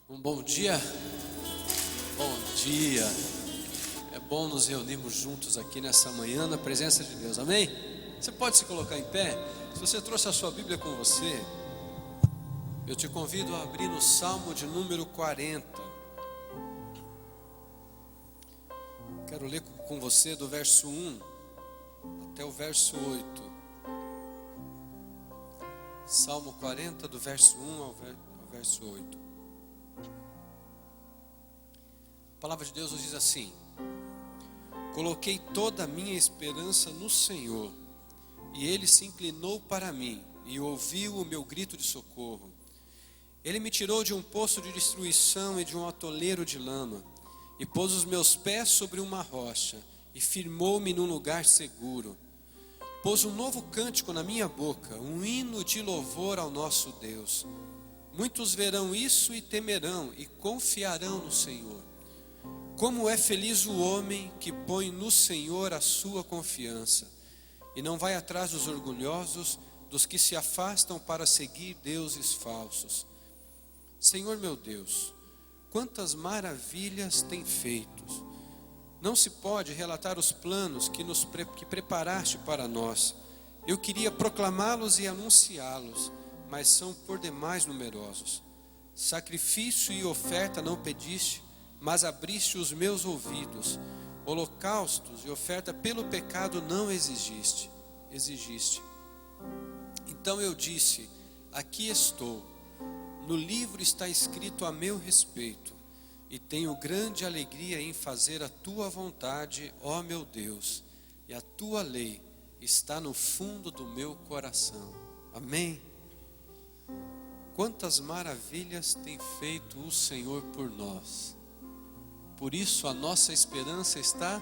Um bom dia. Bom dia. É bom nos reunirmos juntos aqui nessa manhã na presença de Deus, amém? Você pode se colocar em pé? Se você trouxe a sua Bíblia com você, eu te convido a abrir no Salmo de número 40. Quero ler com você do verso 1 até o verso 8. Salmo 40, do verso 1 ao verso 8. A palavra de Deus nos diz assim: coloquei toda a minha esperança no Senhor, e Ele se inclinou para mim, e ouviu o meu grito de socorro. Ele me tirou de um poço de destruição e de um atoleiro de lama, e pôs os meus pés sobre uma rocha, e firmou-me num lugar seguro. Pôs um novo cântico na minha boca, um hino de louvor ao nosso Deus. Muitos verão isso e temerão, e confiarão no Senhor. Como é feliz o homem que põe no Senhor a sua confiança, e não vai atrás dos orgulhosos, dos que se afastam para seguir deuses falsos. Senhor meu Deus, quantas maravilhas tem feito! Não se pode relatar os planos que preparaste para nós. Eu queria proclamá-los e anunciá-los, mas são por demais numerosos. Sacrifício e oferta não pediste, mas abriste os meus ouvidos. Holocaustos e oferta pelo pecado não exigiste. Então eu disse: aqui estou. No livro está escrito a meu respeito, e tenho grande alegria em fazer a tua vontade, ó meu Deus, e a tua lei está no fundo do meu coração. Amém? Quantas maravilhas tem feito o Senhor por nós. Por isso a nossa esperança está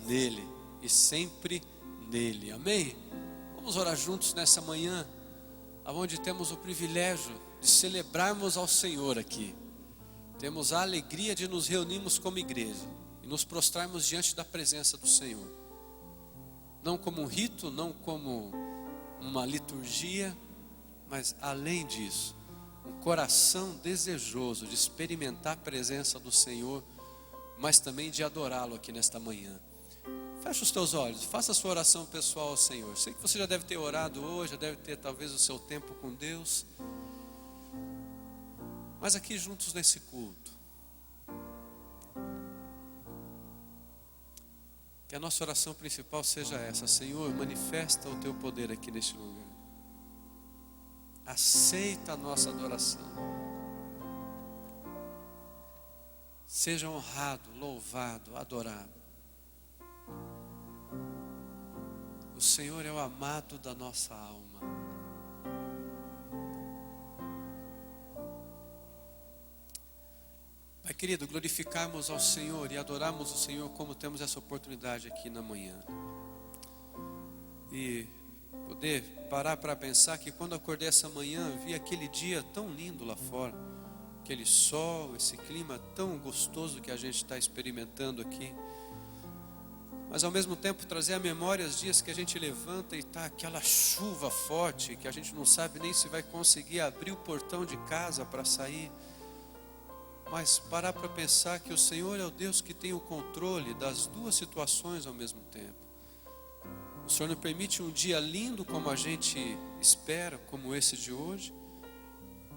nele e sempre nele. Amém? Vamos orar juntos nessa manhã, onde temos o privilégio de celebrarmos ao Senhor aqui. Temos a alegria de nos reunirmos como igreja e nos prostrarmos diante da presença do Senhor. Não como um rito, não como uma liturgia, mas além disso, um coração desejoso de experimentar a presença do Senhor, mas também de adorá-lo aqui nesta manhã. Feche os teus olhos, faça a sua oração pessoal ao Senhor. Sei que você já deve ter orado hoje, já deve ter talvez o seu tempo com Deus. Mas aqui juntos nesse culto, que a nossa oração principal seja essa: Senhor, manifesta o teu poder aqui neste lugar. Aceita a nossa adoração. Seja honrado, louvado, adorado. O Senhor é o amado da nossa alma. Pai querido, glorificarmos ao Senhor e adorarmos o Senhor como temos essa oportunidade aqui na manhã. E poder parar para pensar que quando acordei essa manhã, vi aquele dia tão lindo lá fora. Aquele sol, esse clima tão gostoso que a gente está experimentando aqui. Mas ao mesmo tempo trazer à memória os dias que a gente levanta e está aquela chuva forte, que a gente não sabe nem se vai conseguir abrir o portão de casa para sair. Mas parar para pensar que o Senhor é o Deus que tem o controle das duas situações ao mesmo tempo. O Senhor nos permite um dia lindo como a gente espera, como esse de hoje.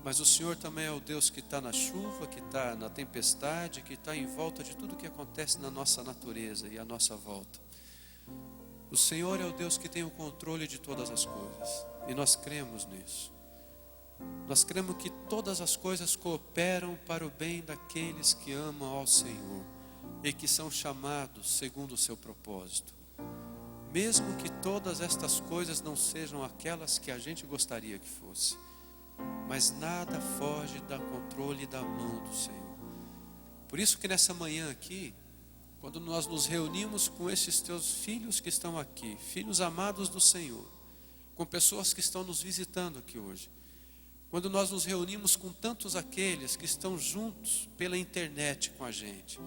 Mas o Senhor também é o Deus que está na chuva, que está na tempestade, que está em volta de tudo que acontece na nossa natureza e à nossa volta. O Senhor é o Deus que tem o controle de todas as coisas. E nós cremos nisso. Nós cremos que todas as coisas cooperam para o bem daqueles que amam ao Senhor e que são chamados segundo o seu propósito. Mesmo que todas estas coisas não sejam aquelas que a gente gostaria que fosse. Mas nada foge do controle da mão do Senhor. Por isso que nessa manhã aqui, quando nós nos reunimos com esses teus filhos que estão aqui, filhos amados do Senhor, com pessoas que estão nos visitando aqui hoje, quando nós nos reunimos com tantos aqueles que estão juntos pela internet com a gente,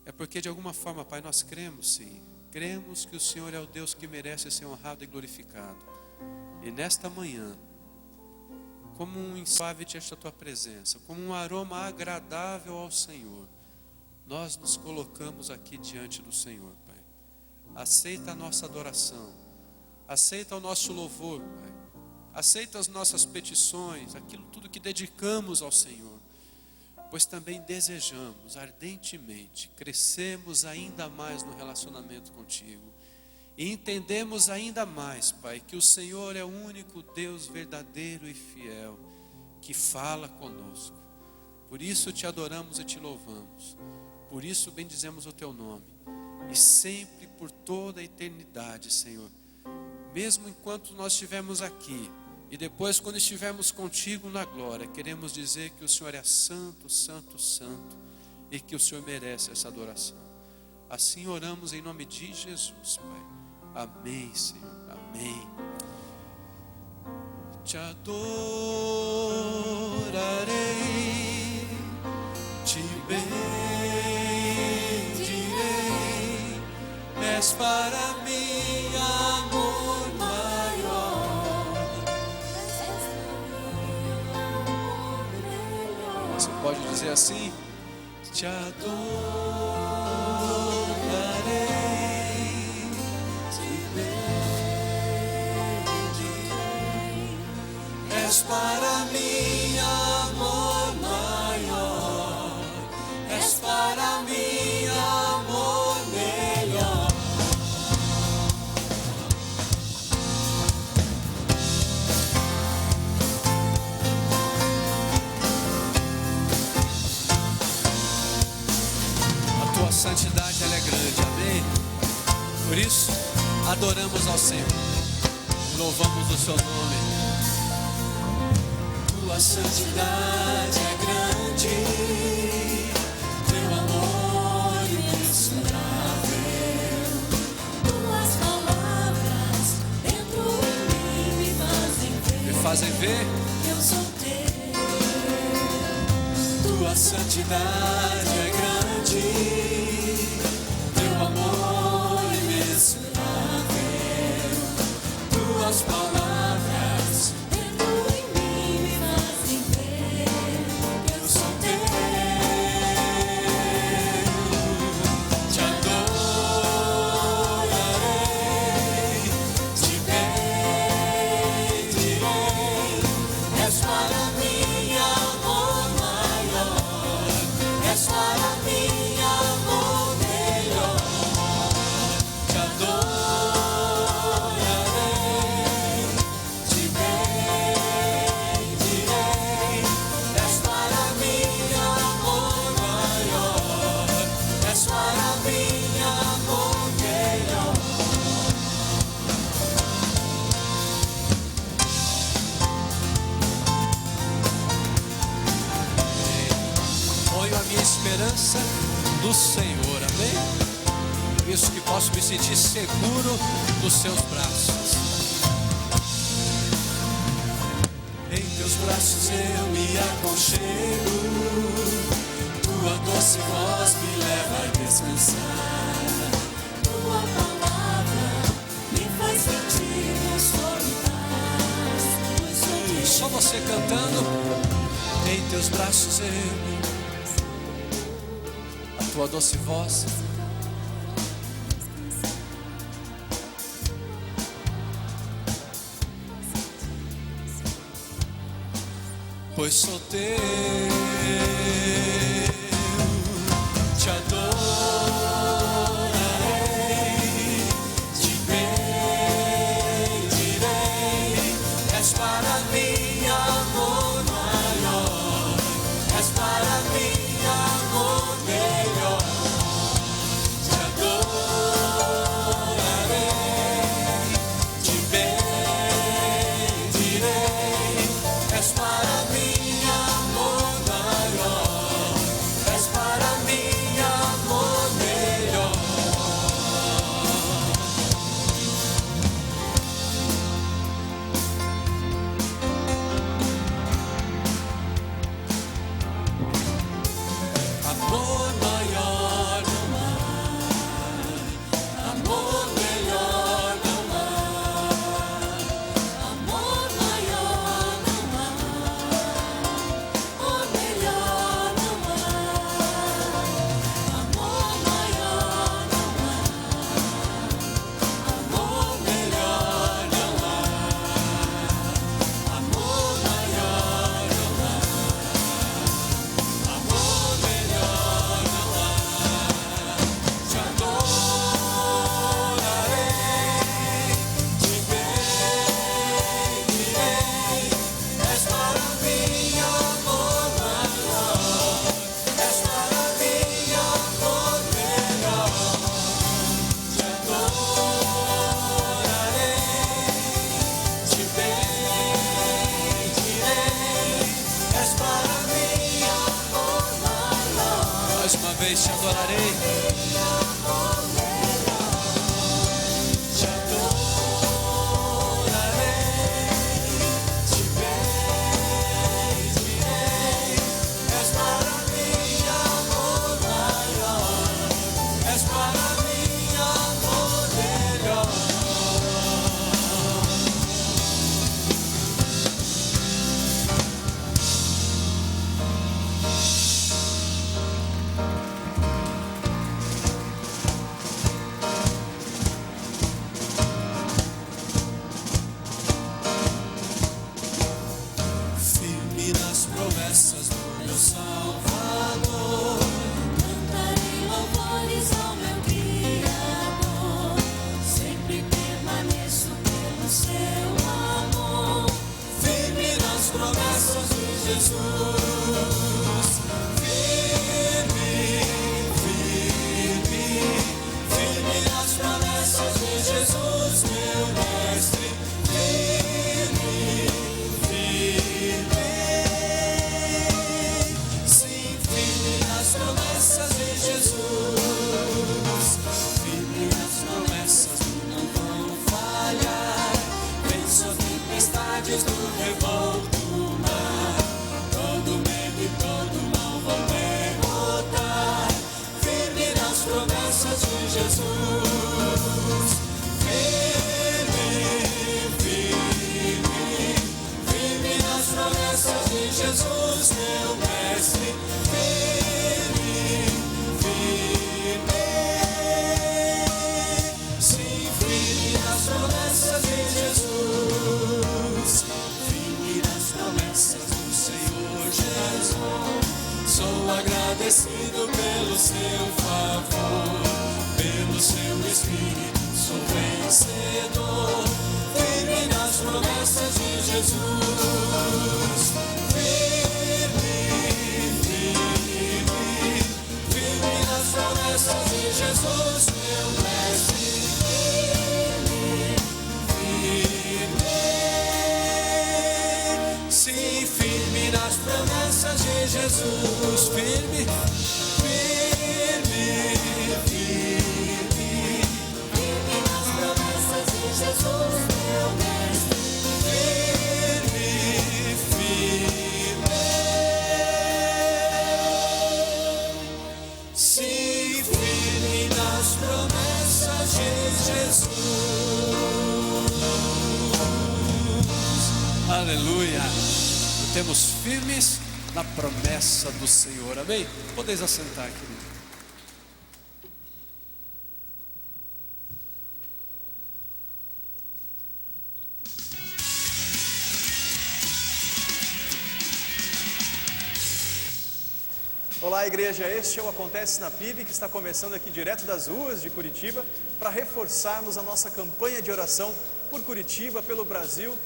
é porque de alguma forma, Pai, nós cremos sim, cremos que o Senhor é o Deus que merece ser honrado e glorificado. E nesta manhã, como um suave diante da tua presença, como um aroma agradável ao Senhor. Nós nos colocamos aqui diante do Senhor, Pai. Aceita a nossa adoração, aceita o nosso louvor, Pai. Aceita as nossas petições, aquilo tudo que dedicamos ao Senhor, pois também desejamos ardentemente crescermos ainda mais no relacionamento contigo e entendemos ainda mais, Pai, que o Senhor é o único Deus verdadeiro e fiel que fala conosco. Por isso te adoramos e te louvamos, por isso bendizemos o teu nome, e sempre por toda a eternidade, Senhor, mesmo enquanto nós estivermos aqui, e depois quando estivermos contigo na glória, queremos dizer que o Senhor é santo, santo, santo, e que o Senhor merece essa adoração. Assim oramos em nome de Jesus, Pai. Amém, Senhor, amém. Te adorarei, te bendirei, és para mim amor maior. Você pode dizer assim? Te adorarei, te bendirei, és para mim amor maior, és para mim amor melhor. A tua santidade ela é grande, amém? Por isso, adoramos ao Senhor, louvamos o seu nome. Tua santidade é grande, teu amor imensurável. Tuas palavras dentro em mim me fazem ver que eu sou teu. Tua santidade é grande, teu amor imensurável. Tuas palavras Dentro em mim me fazem ver que eu sou teu. te adorarei, te bendirei, és para mim amor maior, és para mim amor melhor. Te adorarei, te bendirei, és para mim amor maior, és para mim amor melhor. Ponho a minha esperança no Senhor, amém? Por isso que posso me sentir seguro nos seus braços. Em teus braços eu me aconchego, tua doce voz me leva a descansar. Tua palavra me faz sentir consolo e paz. Pois sou teu. Só você cantando. Em teus braços eu me... A tua doce voz pois sou teu, te adorarei, te bendirei, és para mim amor maior, és para mim amor melhor. Te adorarei, te bendirei, és para mim amor maior, Mais uma vez te adorarei. Agradecido pelo seu favor, pelo seu Espírito, sou vencedor. Firme nas promessas de Jesus. Firme, firme, firme nas promessas de Jesus, meu mestre. Firme, firme, sim, firme nas promessas de Jesus. Firme, firme, firme, firme nas promessas de Jesus, meu mestre. Firme, firme, sim, firme nas promessas de Jesus. Aleluia. Temos firmes na promessa do Senhor, amém? Podeis assentar, querido. Olá, igreja, este é o Acontece na PIB, que está começando aqui direto das ruas de Curitiba, para reforçarmos a nossa campanha de oração por Curitiba, pelo Brasil,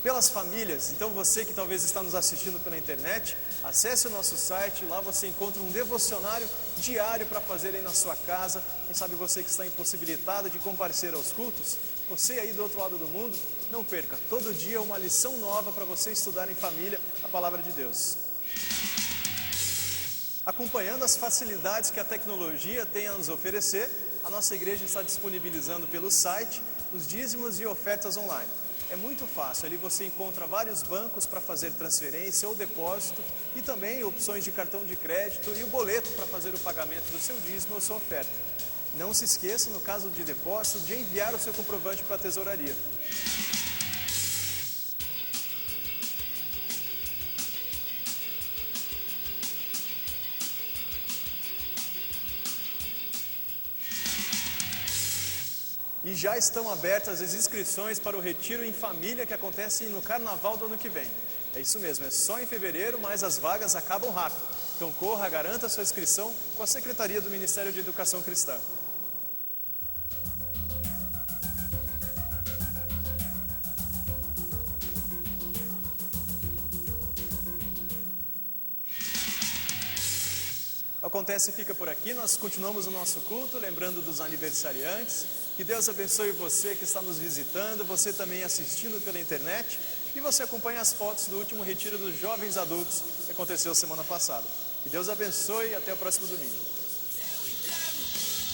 pelas famílias. Então você que talvez está nos assistindo pela internet, acesse o nosso site, lá você encontra um devocionário diário para fazer aí na sua casa. Quem sabe você que está impossibilitado de comparecer aos cultos, você aí do outro lado do mundo, não perca, todo dia uma lição nova para você estudar em família a palavra de Deus. Acompanhando as facilidades que a tecnologia tem a nos oferecer, a nossa igreja está disponibilizando pelo site os dízimos e ofertas online. É muito fácil, ali você encontra vários bancos para fazer transferência ou depósito e também opções de cartão de crédito e o boleto para fazer o pagamento do seu dízimo ou sua oferta. Não se esqueça, no caso de depósito, de enviar o seu comprovante para a tesouraria. E já estão abertas as inscrições para o Retiro em Família que acontece no Carnaval do ano que vem. É isso mesmo, é só em fevereiro, mas as vagas acabam rápido. Então corra, garanta sua inscrição com a Secretaria do Ministério de Educação Cristã. Acontece fica por aqui, nós continuamos o nosso culto, lembrando dos aniversariantes. Que Deus abençoe você que está nos visitando, você também assistindo pela internet, e você acompanha as fotos do último retiro dos jovens adultos que aconteceu semana passada. Que Deus abençoe e até o próximo domingo.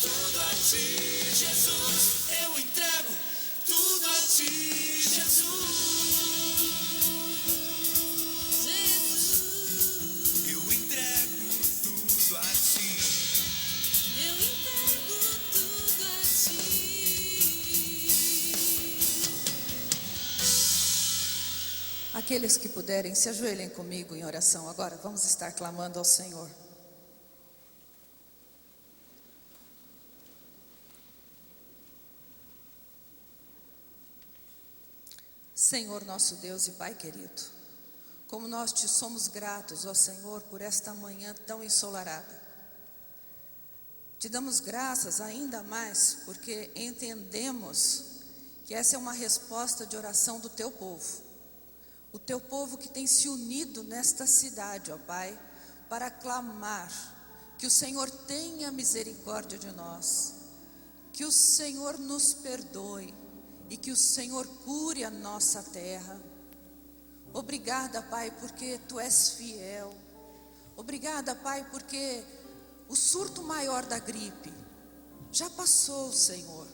Tudo a ti, Jesus, eu entrego tudo a ti, Jesus. Eu entrego tudo a ti. Eu entrego tudo a ti. Aqueles que puderem, se ajoelhem comigo em oração agora. Vamos estar clamando ao Senhor. Senhor nosso Deus e Pai querido, como nós te somos gratos, ó Senhor, por esta manhã tão ensolarada. Te damos graças ainda mais porque entendemos que essa é uma resposta de oração do teu povo. O teu povo que tem se unido nesta cidade, ó Pai, para clamar que o Senhor tenha misericórdia de nós, que o Senhor nos perdoe e que o Senhor cure a nossa terra. Obrigada, Pai, porque Tu és fiel. Obrigada, Pai, porque o surto maior da gripe já passou, Senhor.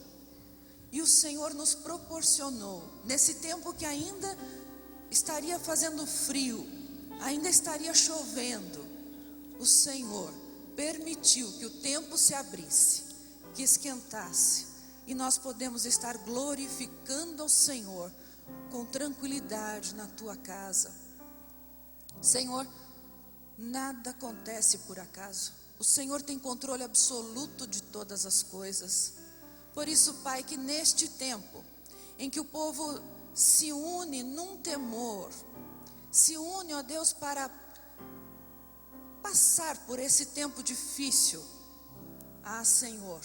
E o Senhor nos proporcionou, nesse tempo que ainda estaria fazendo frio, ainda estaria chovendo, o Senhor permitiu que o tempo se abrisse, que esquentasse, e nós podemos estar glorificando ao Senhor com tranquilidade na tua casa. Senhor, nada acontece por acaso. O Senhor tem controle absoluto de todas as coisas. Por isso, Pai, que neste tempo em que o povo se une num temor, se une, ó Deus, para passar por esse tempo difícil, Senhor,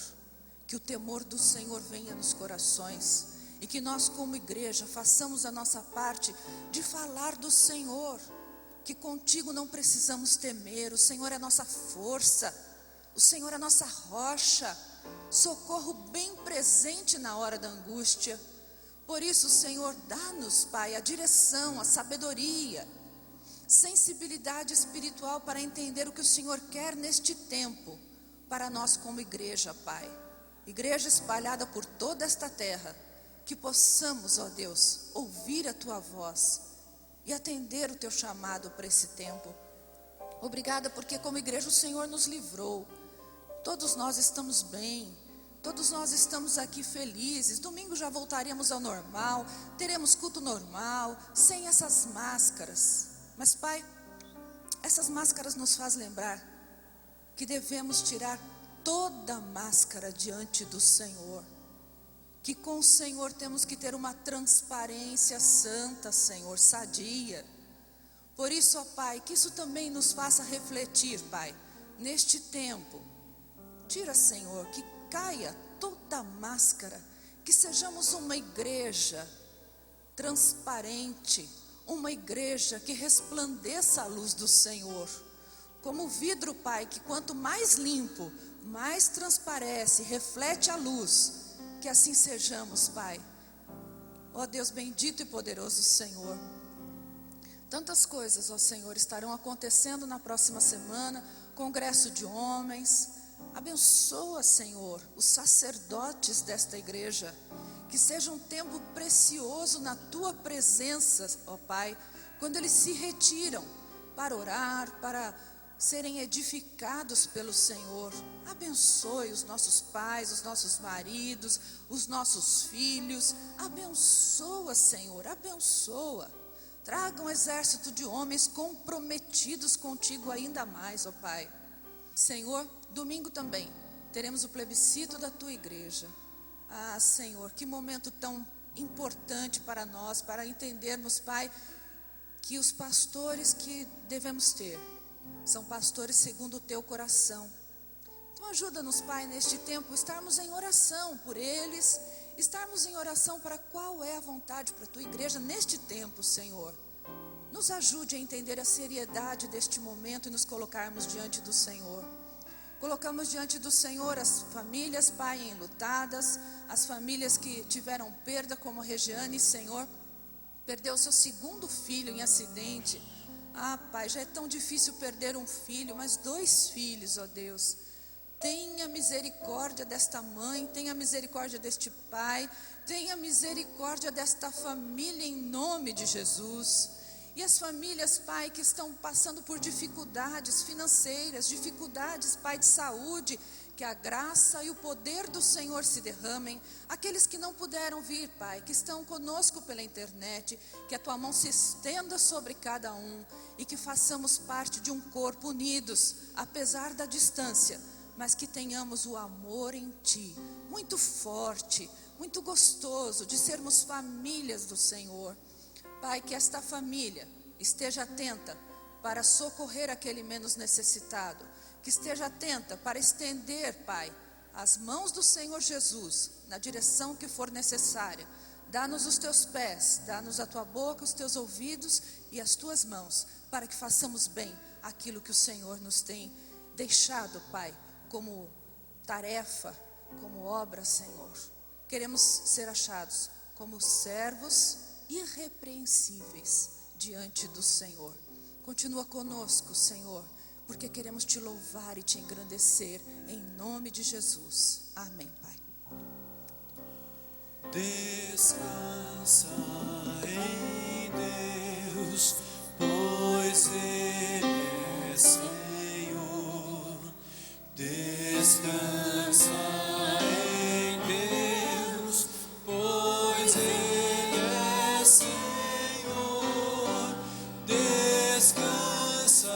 que o temor do Senhor venha nos corações e que nós como igreja façamos a nossa parte de falar do Senhor, que contigo não precisamos temer. O Senhor é a nossa força, o Senhor é a nossa rocha, socorro bem presente na hora da angústia. Por isso, Senhor, dá-nos, Pai, a direção, a sabedoria, sensibilidade espiritual para entender o que o Senhor quer neste tempo para nós como igreja, Pai. Igreja espalhada por toda esta terra, que possamos, ó Deus, ouvir a Tua voz e atender o Teu chamado para esse tempo. Obrigada porque como igreja o Senhor nos livrou. Todos nós estamos bem, todos nós estamos aqui felizes. Domingo já voltaremos ao normal, teremos culto normal, sem essas máscaras. Mas, Pai, essas máscaras nos fazem lembrar que devemos tirar toda máscara diante do Senhor, que com o Senhor temos que ter uma transparência santa, Senhor, sadia. Por isso, ó Pai, que isso também nos faça refletir, Pai, neste tempo. Tira, Senhor, que caia toda máscara, que sejamos uma igreja transparente, uma igreja que resplandeça a luz do Senhor, como o vidro, Pai, que quanto mais limpo, mais transparece, reflete a luz. Que assim sejamos, Pai. Ó Deus bendito e poderoso Senhor, tantas coisas, ó Senhor, estarão acontecendo na próxima semana. Congresso de homens. Abençoa, Senhor, os sacerdotes desta igreja, que seja um tempo precioso na Tua presença, ó Pai, quando eles se retiram para orar, para serem edificados pelo Senhor. Abençoe os nossos pais, os nossos maridos, os nossos filhos. Abençoa, Senhor, abençoa. Traga um exército de homens comprometidos contigo ainda mais, ó Pai. Senhor, domingo também teremos o plebiscito da Tua igreja. Senhor, que momento tão importante para nós, para entendermos, Pai, que os pastores que devemos ter são pastores segundo o Teu coração. Então ajuda-nos, Pai, neste tempo, estarmos em oração por eles, estarmos em oração para qual é a vontade para a Tua igreja neste tempo, Senhor. Nos ajude a entender a seriedade deste momento e nos colocarmos diante do Senhor. Colocamos diante do Senhor as famílias, Pai, enlutadas, as famílias que tiveram perda, como a Regiane, Senhor, perdeu seu segundo filho em acidente. Ah, Pai, já é tão difícil perder um filho, mas 2 filhos, ó Deus. Tenha misericórdia desta mãe, tenha misericórdia deste pai, tenha misericórdia desta família em nome de Jesus. E as famílias, Pai, que estão passando por dificuldades financeiras, dificuldades, Pai, de saúde, que a graça e o poder do Senhor se derramem. Aqueles que não puderam vir, Pai, que estão conosco pela internet, que a Tua mão se estenda sobre cada um e que façamos parte de um corpo unidos, apesar da distância, mas que tenhamos o amor em Ti, muito forte, muito gostoso de sermos famílias do Senhor. Pai, que esta família esteja atenta para socorrer aquele menos necessitado, que esteja atenta para estender, Pai, as mãos do Senhor Jesus na direção que for necessária. Dá-nos os Teus pés, dá-nos a Tua boca, os Teus ouvidos e as Tuas mãos, para que façamos bem aquilo que o Senhor nos tem deixado, Pai, como tarefa, como obra, Senhor. Queremos ser achados como servos irrepreensíveis diante do Senhor. Continua conosco, Senhor, porque queremos Te louvar e Te engrandecer, em nome de Jesus. Amém, Pai. Descansa em Deus, pois Ele é Senhor. Descansa em Deus, pois Ele é Senhor. Descansa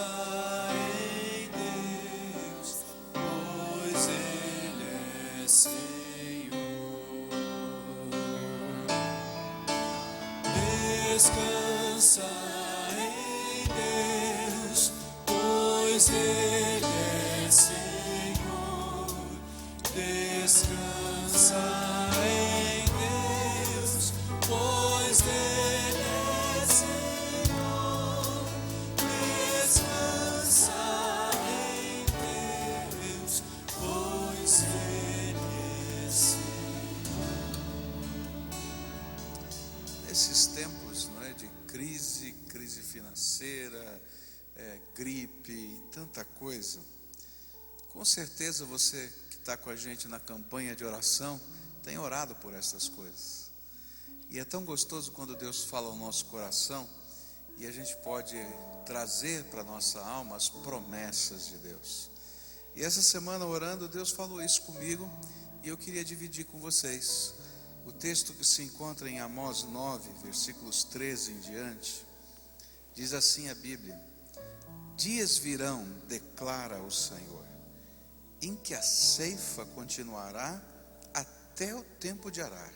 em Deus, pois Ele é Senhor. Descansa em Deus, pois Ele é Senhor. Descansa em Deus, pois Ele é Senhor. Descansa em Deus, pois Ele é Senhor. Nesses tempos, não é, de crise financeira, gripe e tanta coisa, com certeza você que está com a gente na campanha de oração tem orado por essas coisas. E é tão gostoso quando Deus fala ao nosso coração e a gente pode trazer para a nossa alma as promessas de Deus. E essa semana orando, Deus falou isso comigo e eu queria dividir com vocês. O texto que se encontra em Amós 9, versículos 13 em diante, diz assim a Bíblia: dias virão, declara o Senhor, em que a ceifa continuará até o tempo de arar,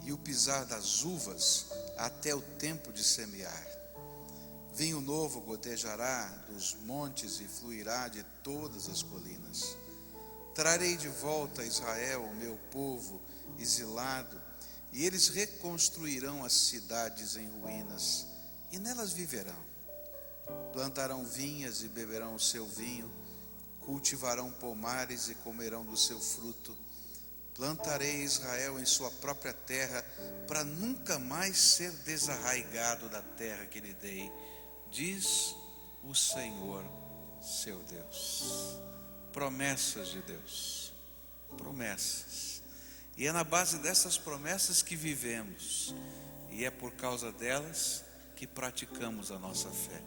e o pisar das uvas até o tempo de semear. Vinho novo gotejará dos montes e fluirá de todas as colinas. Trarei de volta a Israel, o meu povo exilado, e eles reconstruirão as cidades em ruínas, e nelas viverão. Plantarão vinhas e beberão o seu vinho, cultivarão pomares e comerão do seu fruto. Plantarei Israel em sua própria terra, para nunca mais ser desarraigado da terra que lhe dei, diz o Senhor, seu Deus. Promessas de Deus, promessas. E é na base dessas promessas que vivemos, e é por causa delas que praticamos a nossa fé.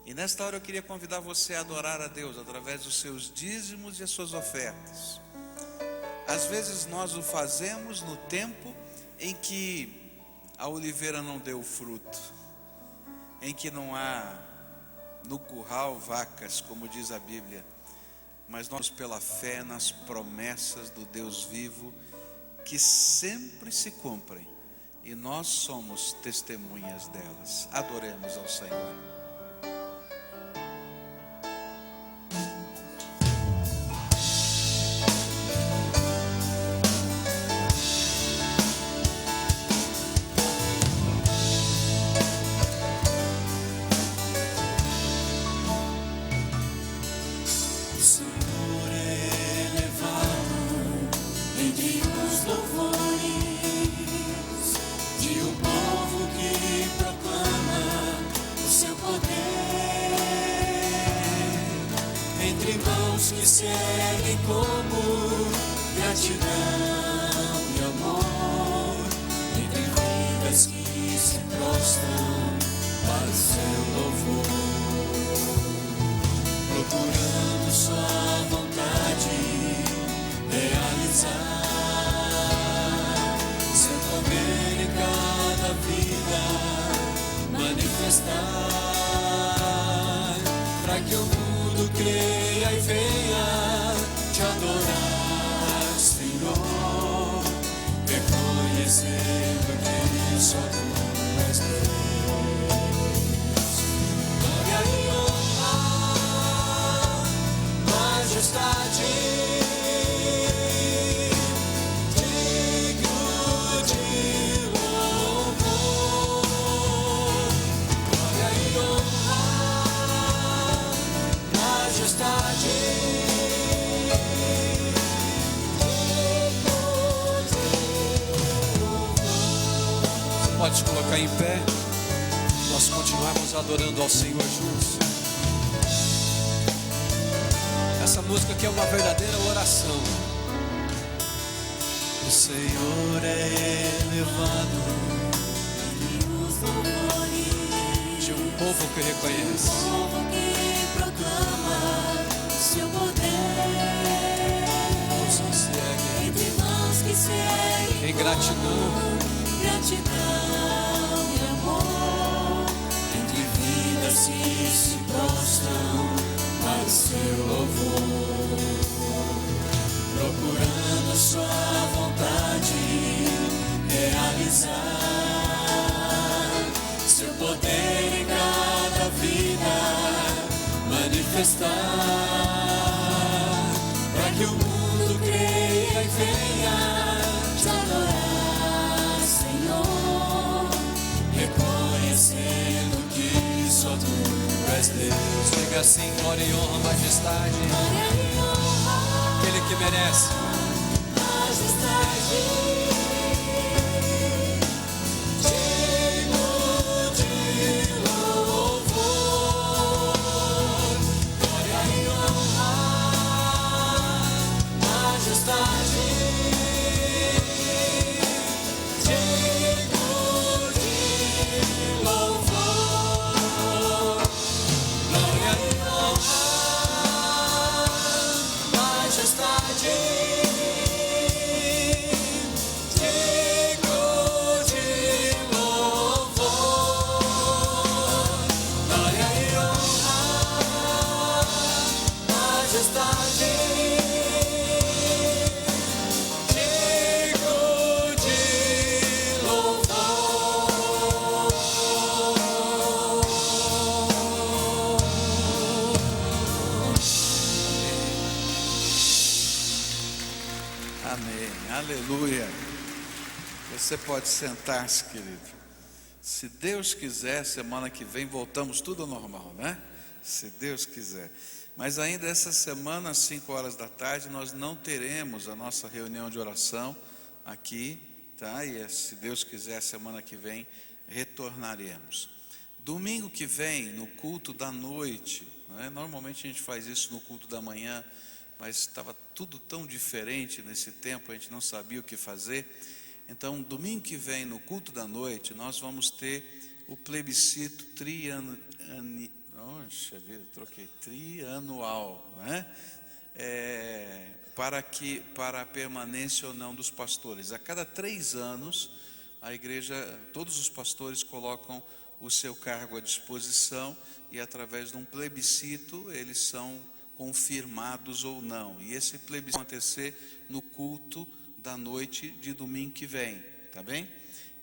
E nesta hora eu queria convidar você a adorar a Deus através dos seus dízimos e as suas ofertas. Às vezes nós o fazemos no tempo em que a oliveira não deu fruto, em que não há no curral vacas, como diz a Bíblia, mas nós pela fé nas promessas do Deus vivo, que sempre se cumprem, e nós somos testemunhas delas. Adoremos ao Senhor. Proclama o seu poder. entre mãos que se erguem como gratidão e amor, entre vidas que se prostram para o seu louvor, procurando sua vontade realizar, seu poder em cada vida manifestar, para que o mundo creia e venha te adorar, Senhor, reconhecendo que só tu és Deus. Glória e honra, majestade, digno de louvor. Glória e honra, majestade, Pode se colocar em pé, nós continuamos adorando ao Senhor juntos. Essa música aqui é uma verdadeira oração. o Senhor é elevado entre os louvores De um povo que reconhece. povo que proclama seu poder, Mãos que se erguem entre mãos que se erguem em gratidão. com gratidão e amor, entre vidas que se prostram para o seu louvor, procurando sua vontade realizar, seu poder em cada vida manifestar, para que o mundo creia e venha te adorar, Senhor, reconhecendo que só tu és Deus. Diga assim: glória e honra, majestade, Glória e honra, aquele que merece. majestade, digno de louvor. Glória e honra, majestade, digno de louvor. Glória e honra, majestade, digno de louvor. Glória e honra, majestade, digno de louvor. Amém, aleluia. Você pode sentar-se, querido. Se Deus quiser, semana que vem voltamos tudo ao normal, né? Se Deus quiser. Mas ainda essa semana, às 5 horas da tarde, nós não teremos a nossa reunião de oração aqui, tá? E se Deus quiser, semana que vem retornaremos. Domingo que vem, no culto da noite, não é? Normalmente a gente faz isso no culto da manhã, mas estava tudo tão diferente nesse tempo, a gente não sabia o que fazer. Então, domingo que vem, no culto da noite, nós vamos ter o plebiscito trianual, né? Para a permanência ou não dos pastores. A cada 3 anos, a igreja, todos os pastores colocam o seu cargo à disposição e através de um plebiscito eles são confirmados ou não. E esse plebiscito vai acontecer no culto da noite de domingo que vem, tá bem?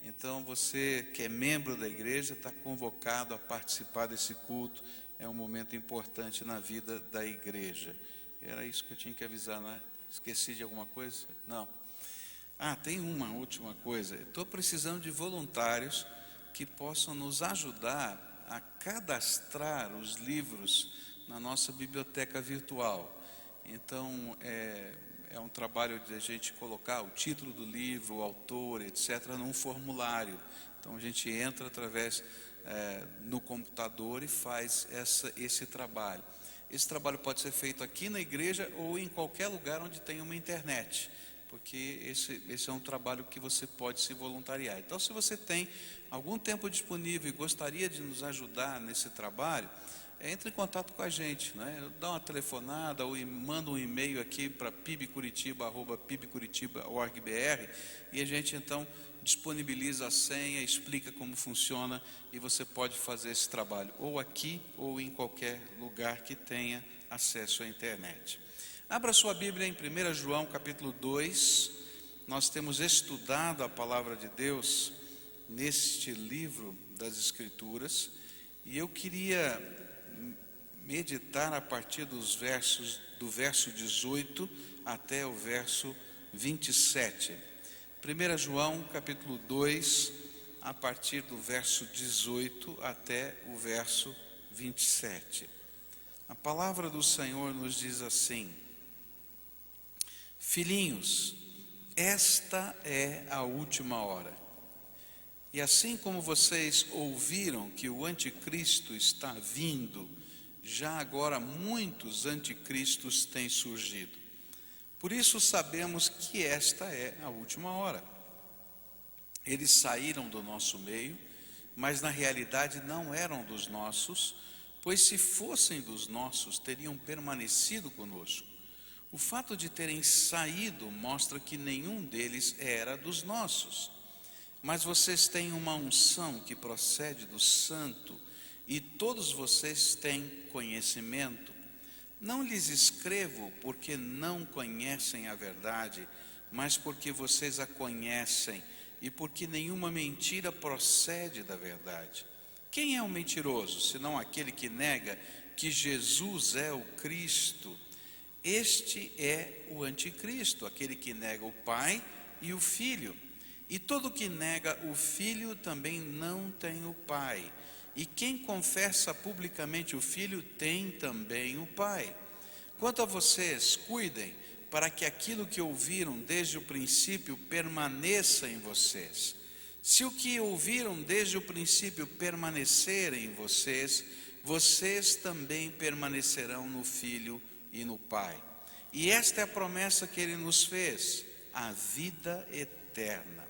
Então você que é membro da igreja está convocado a participar desse culto. É um momento importante na vida da igreja. Era isso que eu tinha que avisar, não é? Esqueci de alguma coisa? Não. Tem uma última coisa. Estou precisando de voluntários que possam nos ajudar a cadastrar os livros na nossa biblioteca virtual. Então, é um trabalho de a gente colocar o título do livro, o autor, etc., num formulário. Então, a gente entra através no computador e faz esse trabalho. esse trabalho pode ser feito aqui na igreja ou em qualquer lugar onde tenha uma internet, porque esse é um trabalho que você pode se voluntariar. Então, se você tem algum tempo disponível e gostaria de nos ajudar nesse trabalho, entre em contato com a gente, né? Dá uma telefonada ou manda um e-mail aqui para pibcuritiba@pibcuritiba.org.br, e a gente então disponibiliza a senha, explica como funciona, e você pode fazer esse trabalho ou aqui ou em qualquer lugar que tenha acesso à internet. Abra sua Bíblia em 1 João capítulo 2, nós temos estudado a palavra de Deus neste livro das Escrituras, e eu queria meditar a partir do verso 18 até o verso 27. 1 João capítulo 2, a partir do verso 18 até o verso 27. A palavra do Senhor nos diz assim: filhinhos, esta é a última hora. E assim como vocês ouviram que o anticristo está vindo, já agora muitos anticristos têm surgido. Por isso sabemos que esta é a última hora. Eles saíram do nosso meio, mas na realidade não eram dos nossos, pois se fossem dos nossos, teriam permanecido conosco. O fato de terem saído mostra que nenhum deles era dos nossos. Mas vocês têm uma unção que procede do Santo, e todos vocês têm conhecimento. Não lhes escrevo porque não conhecem a verdade, mas porque vocês a conhecem, e porque nenhuma mentira procede da verdade. Quem é o mentiroso, senão aquele que nega que Jesus é o Cristo? Este é o anticristo, aquele que nega o Pai e o Filho. E todo que nega o Filho também não tem o Pai. E quem confessa publicamente o Filho tem também o Pai. Quanto a vocês, cuidem para que aquilo que ouviram desde o princípio permaneça em vocês. Se o que ouviram desde o princípio permanecer em vocês, vocês também permanecerão no Filho e no Pai. E esta é a promessa que Ele nos fez, a vida eterna.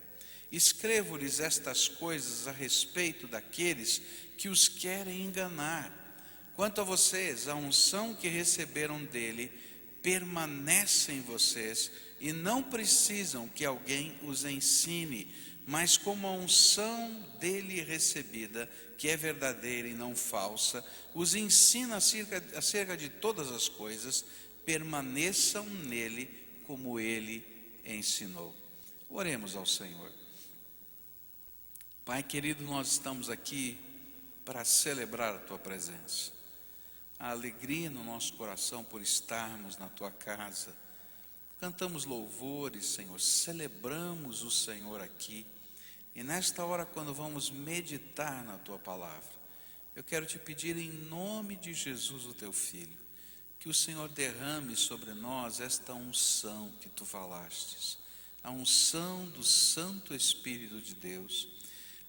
Escrevo-lhes estas coisas a respeito daqueles que os querem enganar. Quanto a vocês, a unção que receberam dele permanece em vocês, e não precisam que alguém os ensine, mas como a unção dele recebida, que é verdadeira e não falsa, os ensina acerca de todas as coisas. Permaneçam nele como ele ensinou. Oremos ao Senhor. Pai querido, nós estamos aqui para celebrar a tua presença. A alegria no nosso coração por estarmos na tua casa. Cantamos louvores, Senhor, celebramos o Senhor aqui. E nesta hora, quando vamos meditar na tua palavra, eu quero te pedir em nome de Jesus, o teu Filho, que o Senhor derrame sobre nós esta unção que tu falastes, a unção do Santo Espírito de Deus,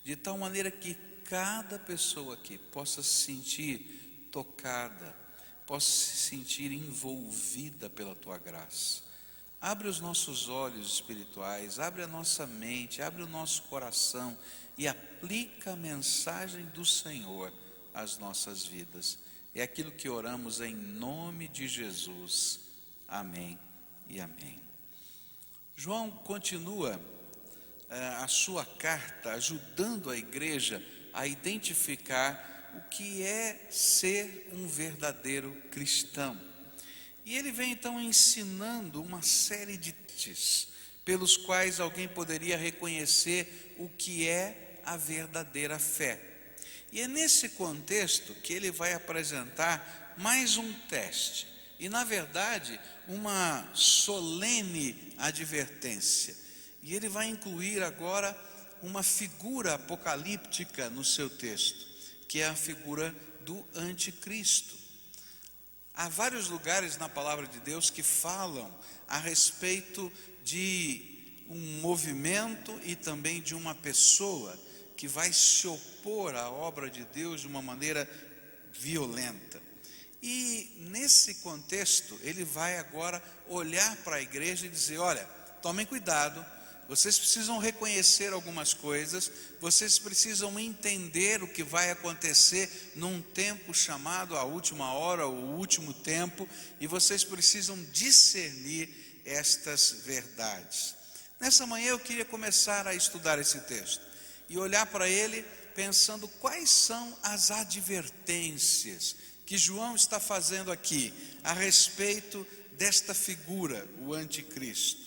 de tal maneira que cada pessoa aqui possa se sentir tocada, possa se sentir envolvida pela tua graça. Abre os nossos olhos espirituais, abre a nossa mente, abre o nosso coração e aplica a mensagem do Senhor às nossas vidas. É aquilo que oramos em nome de Jesus. Amém e amém. João continua a sua carta ajudando a igreja a identificar o que é ser um verdadeiro cristão. E ele vem então ensinando uma série de testes pelos quais alguém poderia reconhecer o que é a verdadeira fé. E é nesse contexto que ele vai apresentar mais um teste, e na verdade uma solene advertência. E ele vai incluir agora uma figura apocalíptica no seu texto, que é a figura do anticristo. Há vários lugares na palavra de Deus que falam a respeito de um movimento e também de uma pessoa que vai se opor à obra de Deus de uma maneira violenta. E nesse contexto, ele vai agora olhar para a igreja e dizer: olha, tomem cuidado, vocês precisam reconhecer algumas coisas, vocês precisam entender o que vai acontecer num tempo chamado a última hora, o último tempo, e vocês precisam discernir estas verdades. Nessa manhã eu queria começar a estudar esse texto e olhar para ele pensando quais são as advertências que João está fazendo aqui a respeito desta figura, o anticristo.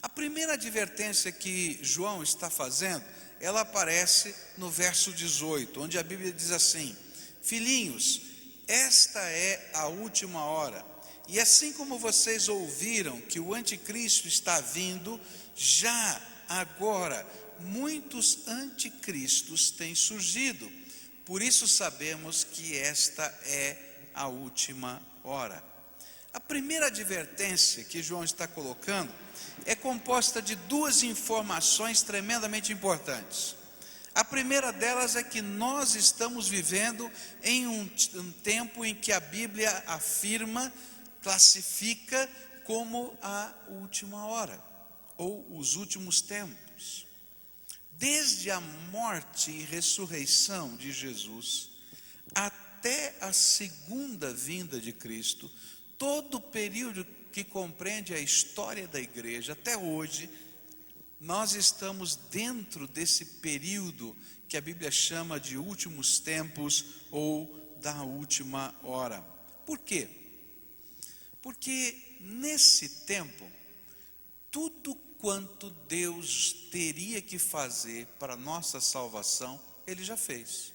A primeira advertência que João está fazendo, ela aparece no verso 18, onde a Bíblia diz assim: filhinhos, esta é a última hora, e assim como vocês ouviram que o anticristo está vindo, já agora muitos anticristos têm surgido. Por isso sabemos que esta é a última hora. A primeira advertência que João está colocando é composta de duas informações tremendamente importantes. A primeira delas é que nós estamos vivendo em um tempo em que a Bíblia afirma, classifica como a última hora, ou os últimos tempos. Desde a morte e ressurreição de Jesus até a segunda vinda de Cristo, todo o período que compreende a história da igreja até hoje, nós estamos dentro desse período que a Bíblia chama de últimos tempos ou da última hora. Por quê? Porque nesse tempo, tudo quanto Deus teria que fazer para a nossa salvação, Ele já fez.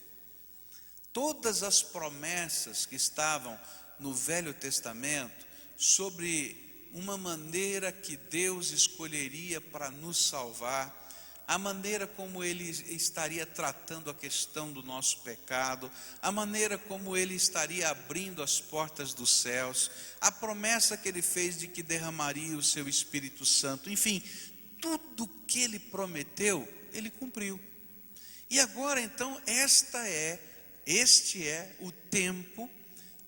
Todas as promessas que estavam no Velho Testamento sobre uma maneira que Deus escolheria para nos salvar, a maneira como Ele estaria tratando a questão do nosso pecado, a maneira como Ele estaria abrindo as portas dos céus, a promessa que Ele fez de que derramaria o seu Espírito Santo, enfim, tudo que Ele prometeu, Ele cumpriu. E agora então este é o tempo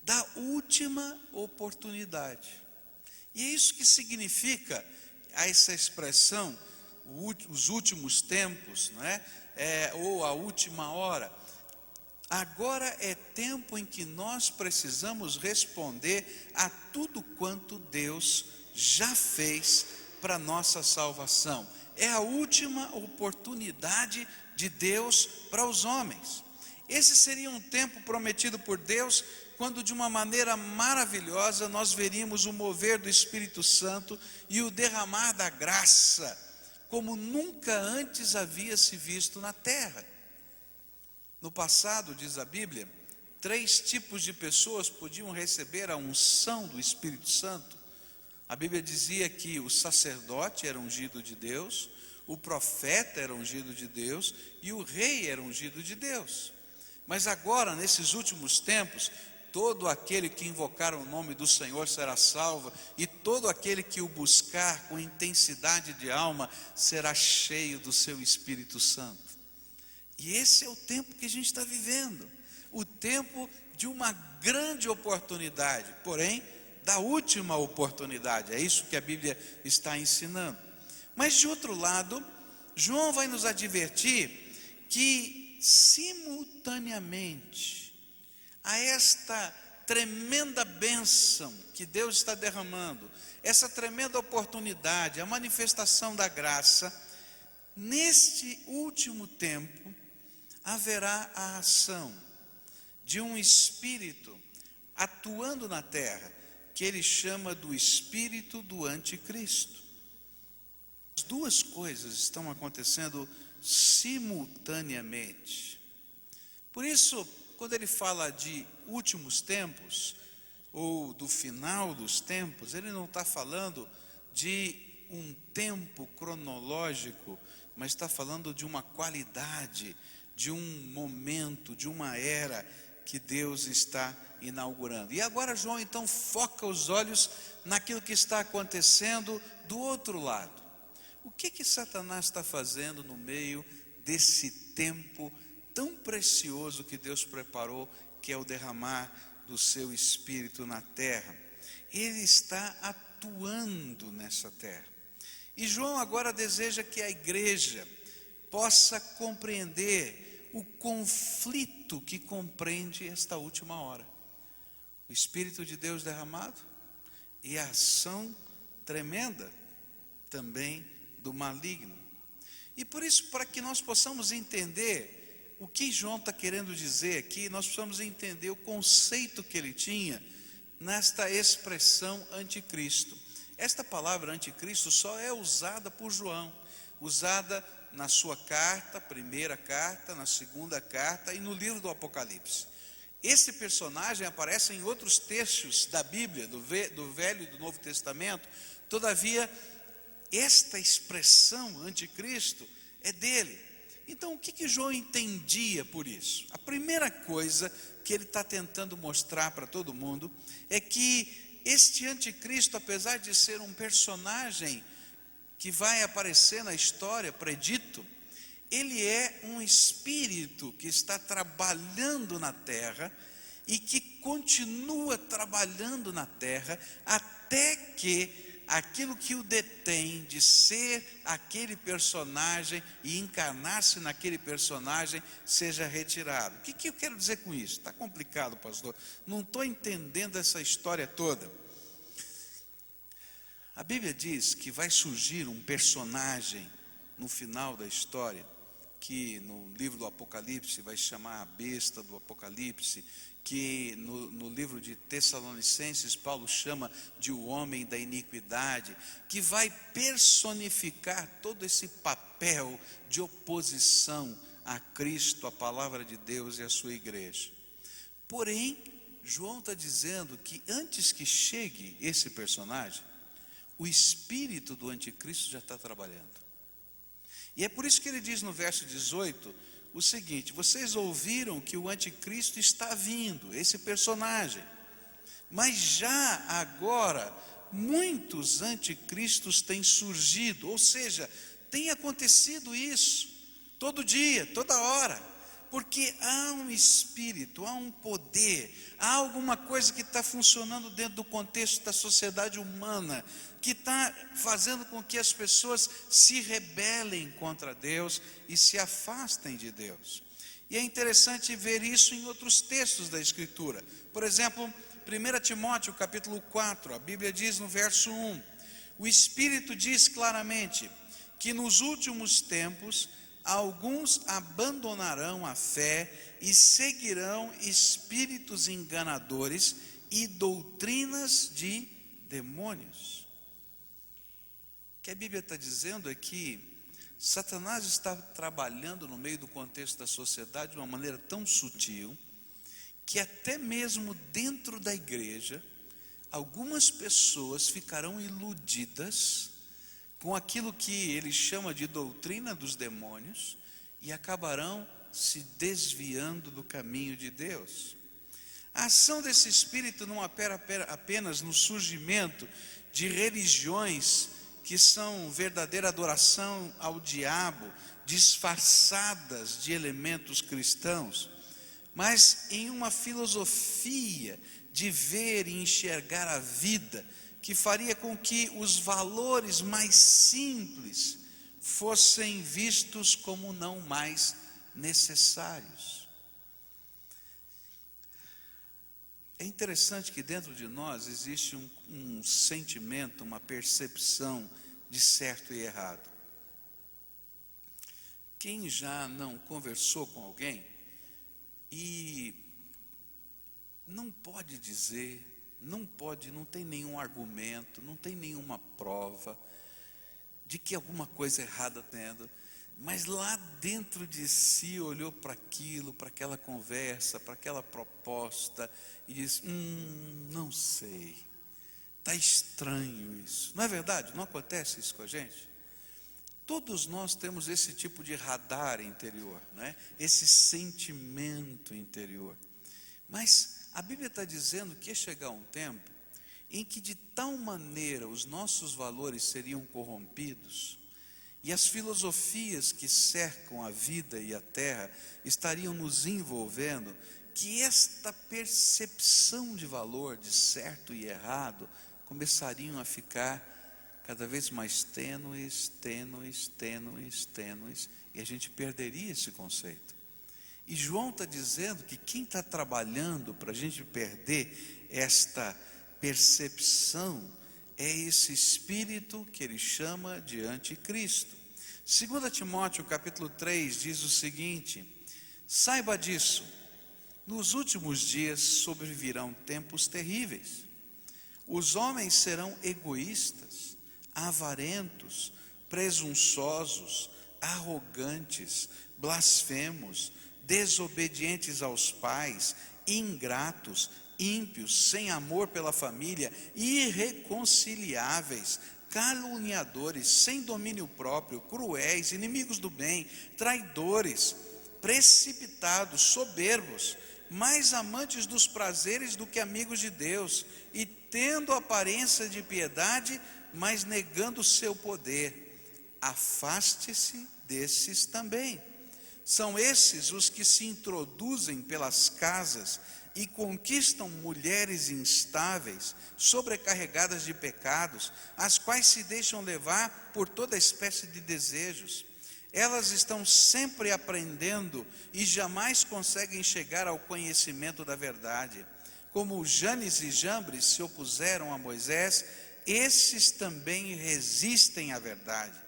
da última oportunidade. E é isso que significa essa expressão, os últimos tempos, não é? Ou a última hora. Agora é tempo em que nós precisamos responder a tudo quanto Deus já fez para nossa salvação. É a última oportunidade de Deus para os homens. Esse seria um tempo prometido por Deus, quando de uma maneira maravilhosa nós veríamos o mover do Espírito Santo e o derramar da graça, como nunca antes havia se visto na terra. No passado, diz a Bíblia, 3 tipos de pessoas podiam receber a unção do Espírito Santo. A Bíblia dizia que o sacerdote era ungido de Deus, o profeta era ungido de Deus e o rei era ungido de Deus. Mas agora, nesses últimos tempos, todo aquele que invocar o nome do Senhor será salvo, e todo aquele que o buscar com intensidade de alma será cheio do seu Espírito Santo. E esse é o tempo que a gente está vivendo, o tempo de uma grande oportunidade, porém da última oportunidade. É isso que a Bíblia está ensinando. Mas de outro lado, João vai nos advertir que simultaneamente a esta tremenda bênção que Deus está derramando, essa tremenda oportunidade, a manifestação da graça, neste último tempo haverá a ação de um espírito atuando na terra, que ele chama do espírito do anticristo. As duas coisas estão acontecendo simultaneamente. Por isso, quando ele fala de últimos tempos, ou do final dos tempos, ele não está falando de um tempo cronológico, mas está falando de uma qualidade, de um momento, de uma era que Deus está inaugurando. E agora João então foca os olhos naquilo que está acontecendo do outro lado. O que Satanás está fazendo no meio desse tempo tão precioso que Deus preparou, que é o derramar do seu Espírito na terra. Ele está atuando nessa terra. E João agora deseja que a igreja possa compreender o conflito que compreende esta última hora. O Espírito de Deus derramado e a ação tremenda também do maligno. E por isso, para que nós possamos entender o que João está querendo dizer aqui, nós precisamos entender o conceito que ele tinha nesta expressão anticristo. Esta palavra anticristo só é usada por João, usada na sua carta, primeira carta, na segunda carta e no livro do Apocalipse. Esse personagem aparece em outros textos da Bíblia, do Velho e do Novo Testamento. Todavia, esta expressão anticristo é dele. Então, o que João entendia por isso? A primeira coisa que ele está tentando mostrar para todo mundo é que este anticristo, apesar de ser um personagem que vai aparecer na história, predito, ele é um espírito que está trabalhando na terra e que continua trabalhando na terra até que aquilo que o detém de ser aquele personagem e encarnar-se naquele personagem seja retirado. O que eu quero dizer com isso? Está complicado, pastor. Não estou entendendo essa história toda. A Bíblia diz que vai surgir um personagem no final da história, que no livro do Apocalipse vai chamar a besta do Apocalipse, que no livro de Tessalonicenses Paulo chama de o homem da iniquidade, que vai personificar todo esse papel de oposição a Cristo, a palavra de Deus e a sua igreja. Porém, João está dizendo que antes que chegue esse personagem, o espírito do anticristo já está trabalhando. E é por isso que ele diz no verso 18 o seguinte: vocês ouviram que o anticristo está vindo, esse personagem, mas já agora muitos anticristos têm surgido, ou seja, tem acontecido isso, todo dia, toda hora, porque há um espírito, há um poder, há alguma coisa que está funcionando dentro do contexto da sociedade humana, que está fazendo com que as pessoas se rebelem contra Deus e se afastem de Deus. E é interessante ver isso em outros textos da Escritura. Por exemplo, 1 Timóteo capítulo 4, a Bíblia diz no verso 1, o Espírito diz claramente que nos últimos tempos alguns abandonarão a fé e seguirão espíritos enganadores e doutrinas de demônios. O que a Bíblia está dizendo é que Satanás está trabalhando no meio do contexto da sociedade de uma maneira tão sutil, que até mesmo dentro da igreja, algumas pessoas ficarão iludidas com aquilo que ele chama de doutrina dos demônios e acabarão se desviando do caminho de Deus. A ação desse espírito não opera apenas no surgimento de religiões que são verdadeira adoração ao diabo, disfarçadas de elementos cristãos, mas em uma filosofia de ver e enxergar a vida, que faria com que os valores mais simples fossem vistos como não mais necessários. É interessante que dentro de nós existe um sentimento, uma percepção de certo e errado. Quem já não conversou com alguém e não pode dizer, não tem nenhum argumento, não tem nenhuma prova de que alguma coisa errada tendo, mas lá dentro de si olhou para aquilo, para aquela conversa, para aquela proposta e disse: não sei, está estranho isso. Não é verdade? Não acontece isso com a gente? Todos nós temos esse tipo de radar interior, não é? Esse sentimento interior. Mas a Bíblia está dizendo que ia chegar um tempo em que de tal maneira os nossos valores seriam corrompidos e as filosofias que cercam a vida e a terra estariam nos envolvendo, que esta percepção de valor, de certo e errado, começariam a ficar cada vez mais tênues, e a gente perderia esse conceito. E João está dizendo que quem está trabalhando para a gente perder esta percepção é esse espírito que ele chama de anticristo. 2 Timóteo capítulo 3 diz o seguinte: saiba disso, nos últimos dias sobrevirão tempos terríveis. Os homens serão egoístas, avarentos, presunçosos, arrogantes, blasfemos, desobedientes aos pais, ingratos, ímpios, sem amor pela família, irreconciliáveis, caluniadores, sem domínio próprio, cruéis, inimigos do bem, traidores, precipitados, soberbos, mais amantes dos prazeres do que amigos de Deus, e tendo aparência de piedade, mas negando o seu poder. Afaste-se desses também. São esses os que se introduzem pelas casas e conquistam mulheres instáveis, sobrecarregadas de pecados, as quais se deixam levar por toda espécie de desejos. Elas estão sempre aprendendo e jamais conseguem chegar ao conhecimento da verdade. Como Janes e Jambres se opuseram a Moisés, esses também resistem à verdade.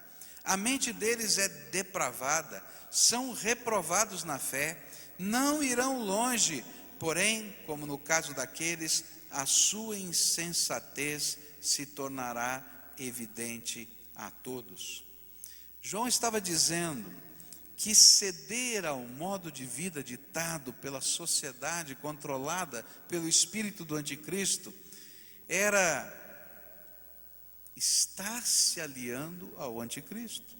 A mente deles é depravada, são reprovados na fé, não irão longe, porém, como no caso daqueles, a sua insensatez se tornará evidente a todos. João estava dizendo que ceder ao modo de vida ditado pela sociedade controlada pelo espírito do anticristo era estar se aliando ao anticristo.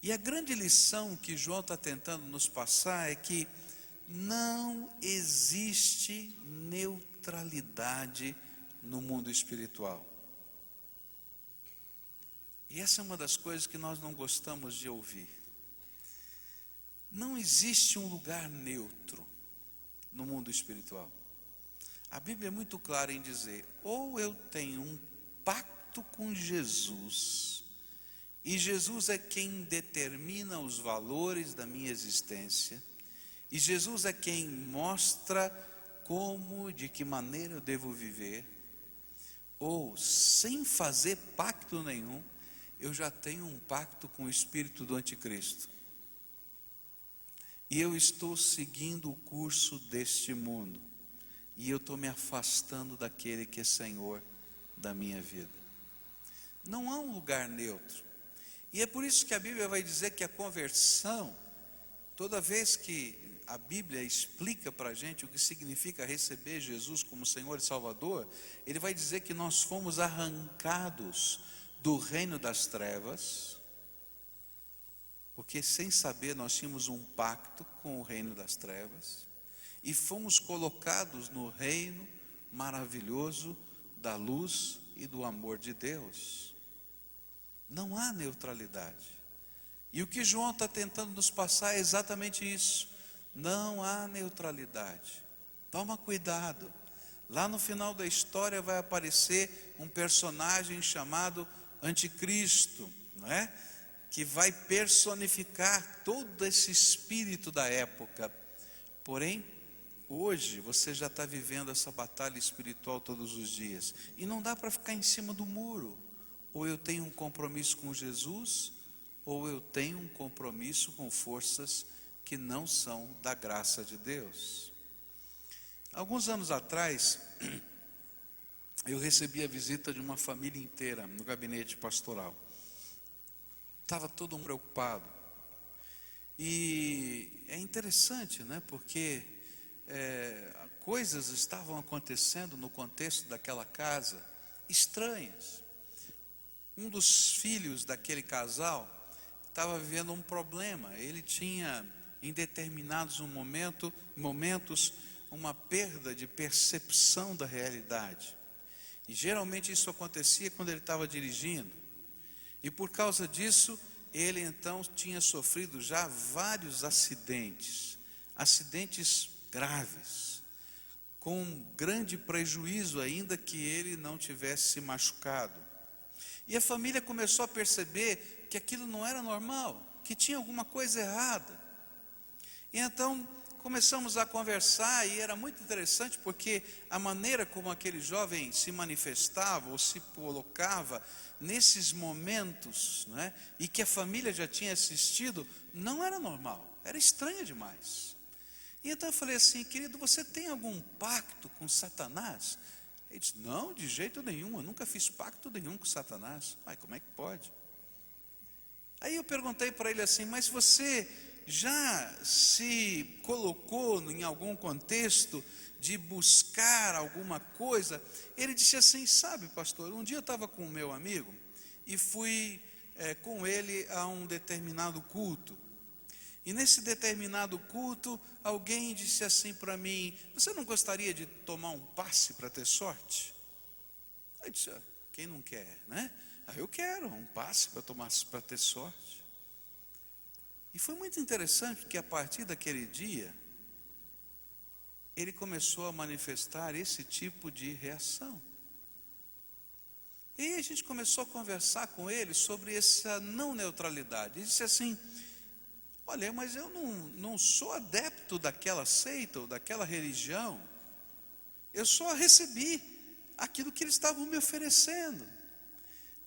E a grande lição que João está tentando nos passar é que não existe neutralidade no mundo espiritual. E essa é uma das coisas que nós não gostamos de ouvir. Não existe um lugar neutro no mundo espiritual. A Bíblia é muito clara em dizer: ou eu tenho um pacto com Jesus, e Jesus é quem determina os valores da minha existência, e Jesus é quem mostra como, de que maneira eu devo viver, ou sem fazer pacto nenhum, eu já tenho um pacto com o espírito do anticristo. E eu estou seguindo o curso deste mundo. E eu estou me afastando daquele que é Senhor da minha vida. Não há um lugar neutro. E é por isso que a Bíblia vai dizer que a conversão, toda vez que a Bíblia explica para a gente o que significa receber Jesus como Senhor e Salvador, ele vai dizer que nós fomos arrancados do reino das trevas, porque sem saber nós tínhamos um pacto com o reino das trevas, e fomos colocados no reino maravilhoso da luz e do amor de Deus. Não há neutralidade. E o que João está tentando nos passar é exatamente isso. Não há neutralidade. Toma cuidado. Lá no final da história vai aparecer um personagem chamado Anticristo, não é? Que vai personificar todo esse espírito da época. Porém, hoje você já está vivendo essa batalha espiritual todos os dias. E não dá para ficar em cima do muro. Ou eu tenho um compromisso com Jesus, ou eu tenho um compromisso com forças que não são da graça de Deus. Alguns anos atrás, eu recebi a visita de uma família inteira no gabinete pastoral. Estava todo mundo preocupado. E é interessante, né? Porque coisas estavam acontecendo no contexto daquela casa estranhas. Um dos filhos daquele casal estava vivendo um problema. Ele tinha, em determinados momentos, uma perda de percepção da realidade. E geralmente isso acontecia quando ele estava dirigindo. E por causa disso, ele então tinha sofrido já vários acidentes. acidentes graves, com grande prejuízo, ainda que ele não tivesse se machucado. E a família começou a perceber que aquilo não era normal, que tinha alguma coisa errada. E então começamos a conversar, e era muito interessante, porque a maneira como aquele jovem se manifestava ou se colocava nesses momentos, né, e que a família já tinha assistido, não era normal, era estranho demais. E então eu falei assim: querido, você tem algum pacto com Satanás? Ele disse: não, de jeito nenhum, eu nunca fiz pacto nenhum com Satanás. Ai, como é que pode? Aí eu perguntei para ele assim: mas você já se colocou em algum contexto de buscar alguma coisa? Ele disse assim: sabe, pastor, um dia eu estava com o meu amigo e fui com ele a um determinado culto. E nesse determinado culto, alguém disse assim para mim: você não gostaria de tomar um passe para ter sorte? Eu disse: quem não quer, né? Eu quero um passe para ter sorte. E foi muito interessante, porque a partir daquele dia, ele começou a manifestar esse tipo de reação. E aí a gente começou a conversar com ele sobre essa não neutralidade. Ele disse assim: olha, mas eu não sou adepto daquela seita ou daquela religião, eu só recebi aquilo que eles estavam me oferecendo.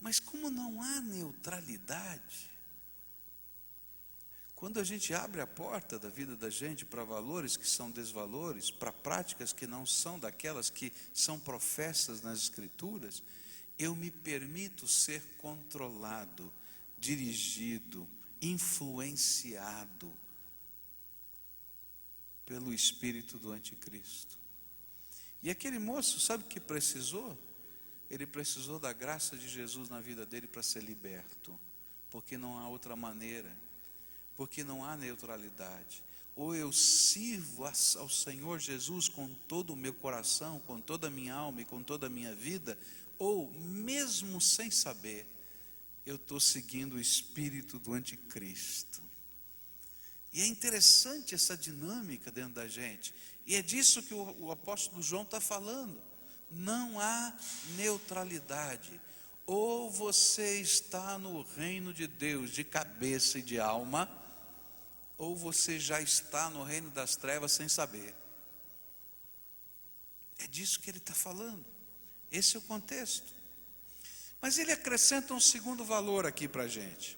Mas como não há neutralidade, quando a gente abre a porta da vida da gente para valores que são desvalores, para práticas que não são daquelas que são professas nas Escrituras, eu me permito ser controlado, dirigido, influenciado pelo espírito do anticristo. E aquele moço, sabe o que precisou? Ele precisou da graça de Jesus na vida dele para ser liberto, porque não há outra maneira, porque não há neutralidade. Ou eu sirvo ao Senhor Jesus com todo o meu coração, com toda a minha alma e com toda a minha vida, ou mesmo sem saber, eu estou seguindo o espírito do anticristo. E é interessante essa dinâmica dentro da gente, e é disso que o apóstolo João está falando. Não há neutralidade. Ou você está no reino de Deus de cabeça e de alma, ou você já está no reino das trevas sem saber. É disso que ele está falando. Esse é o contexto. Mas ele acrescenta um segundo valor aqui para a gente.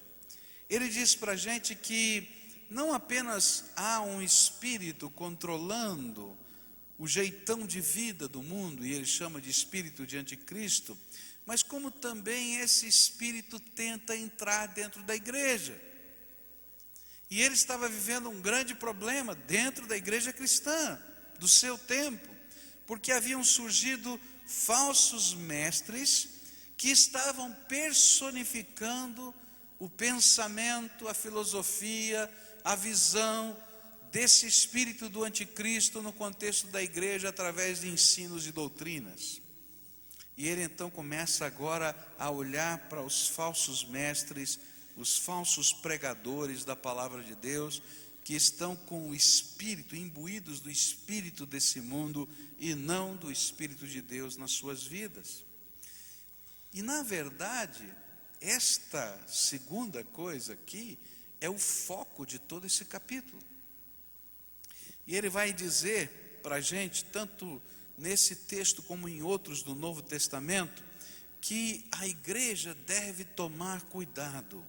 Ele diz para a gente que não apenas há um espírito controlando o jeitão de vida do mundo, e ele chama de espírito de anticristo, mas como também esse espírito tenta entrar dentro da igreja. E ele estava vivendo um grande problema dentro da igreja cristã do seu tempo, porque haviam surgido falsos mestres que estavam personificando o pensamento, a filosofia, a visão desse espírito do anticristo no contexto da igreja através de ensinos e doutrinas. E ele então começa agora a olhar para os falsos mestres, os falsos pregadores da palavra de Deus, que estão com o espírito, imbuídos do espírito desse mundo e não do espírito de Deus nas suas vidas. E na verdade, esta segunda coisa aqui é o foco de todo esse capítulo. E ele vai dizer para a gente, tanto nesse texto como em outros do Novo Testamento, que a igreja deve tomar cuidado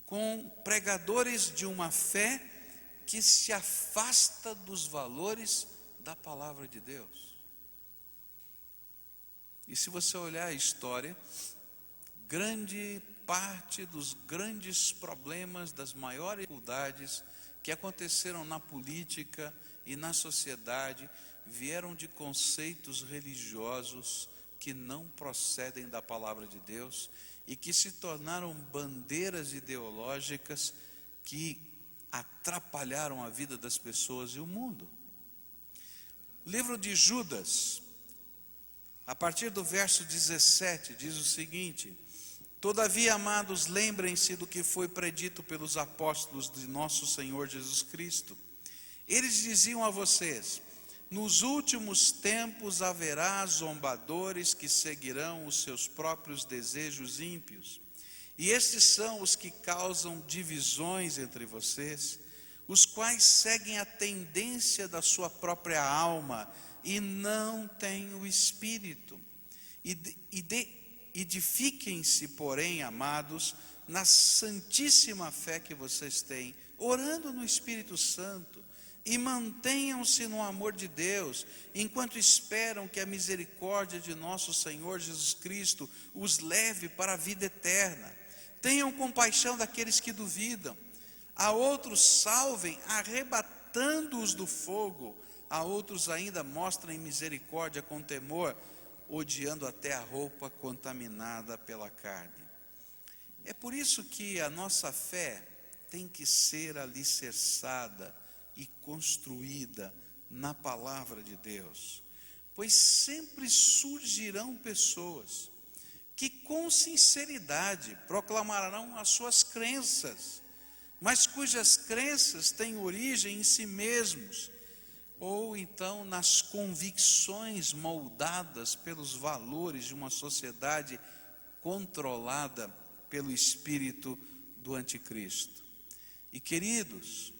com pregadores de uma fé que se afasta dos valores da palavra de Deus. E se você olhar a história, grande parte dos grandes problemas, das maiores dificuldades que aconteceram na política e na sociedade, vieram de conceitos religiosos que não procedem da palavra de Deus e que se tornaram bandeiras ideológicas que atrapalharam a vida das pessoas e o mundo. O livro de Judas, a partir do verso 17, diz o seguinte: todavia, amados, lembrem-se do que foi predito pelos apóstolos de nosso Senhor Jesus Cristo. Eles diziam a vocês: nos últimos tempos haverá zombadores que seguirão os seus próprios desejos ímpios. E estes são os que causam divisões entre vocês, os quais seguem a tendência da sua própria alma e não têm o Espírito. Edifiquem-se, porém, amados, na santíssima fé que vocês têm, orando no Espírito Santo, e mantenham-se no amor de Deus, enquanto esperam que a misericórdia de nosso Senhor Jesus Cristo os leve para a vida eterna. Tenham compaixão daqueles que duvidam. A outros salvem, arrebatando-os do fogo. A outros ainda mostrem misericórdia com temor, odiando até a roupa contaminada pela carne. É por isso que a nossa fé tem que ser alicerçada e construída na palavra de Deus, pois sempre surgirão pessoas que com sinceridade proclamarão as suas crenças, mas cujas crenças têm origem em si mesmos, ou então nas convicções moldadas pelos valores de uma sociedade controlada pelo espírito do anticristo. E queridos,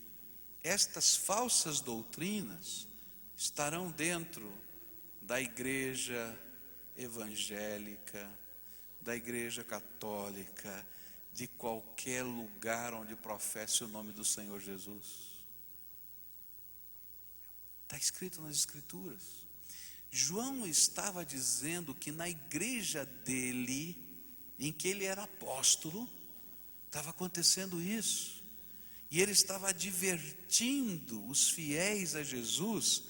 estas falsas doutrinas estarão dentro da igreja evangélica, da igreja católica, de qualquer lugar onde professe o nome do Senhor Jesus. Está escrito nas Escrituras. João estava dizendo que na igreja dele, em que ele era apóstolo, estava acontecendo isso. E ele estava advertindo os fiéis a Jesus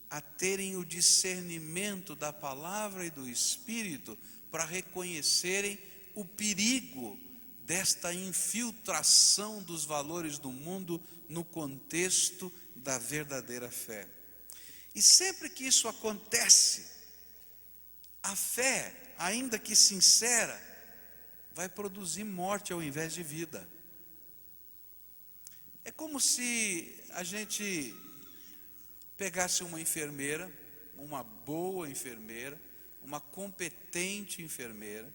a terem o discernimento da palavra e do Espírito para reconhecerem o perigo desta infiltração dos valores do mundo no contexto da verdadeira fé. E sempre que isso acontece, a fé, ainda que sincera, vai produzir morte ao invés de vida. É como se a gente pegasse uma enfermeira, uma boa enfermeira, uma competente enfermeira,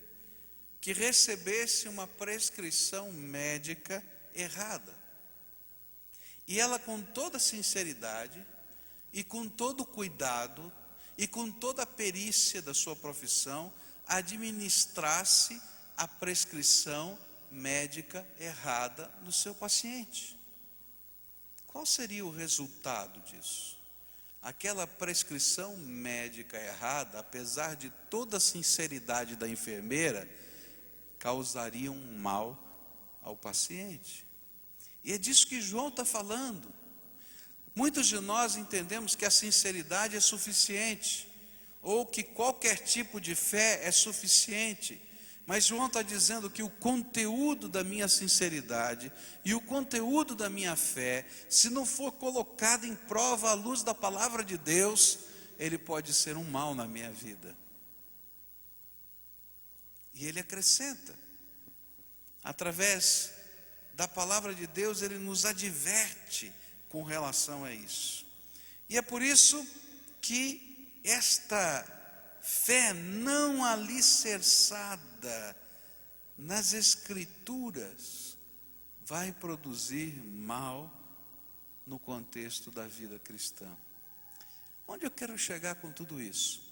que recebesse uma prescrição médica errada. E ela, com toda sinceridade, e com todo cuidado, e com toda a perícia da sua profissão, administrasse a prescrição médica errada no seu paciente. Qual seria o resultado disso? Aquela prescrição médica errada, apesar de toda a sinceridade da enfermeira, causaria um mal ao paciente. E é disso que João está falando. Muitos de nós entendemos que a sinceridade é suficiente, ou que qualquer tipo de fé é suficiente. Mas João está dizendo que o conteúdo da minha sinceridade e o conteúdo da minha fé, se não for colocado em prova à luz da palavra de Deus, ele pode ser um mal na minha vida. E ele acrescenta, através da palavra de Deus, ele nos adverte com relação a isso. E é por isso que esta fé não alicerçada nas Escrituras vai produzir mal no contexto da vida cristã. Onde eu quero chegar com tudo isso?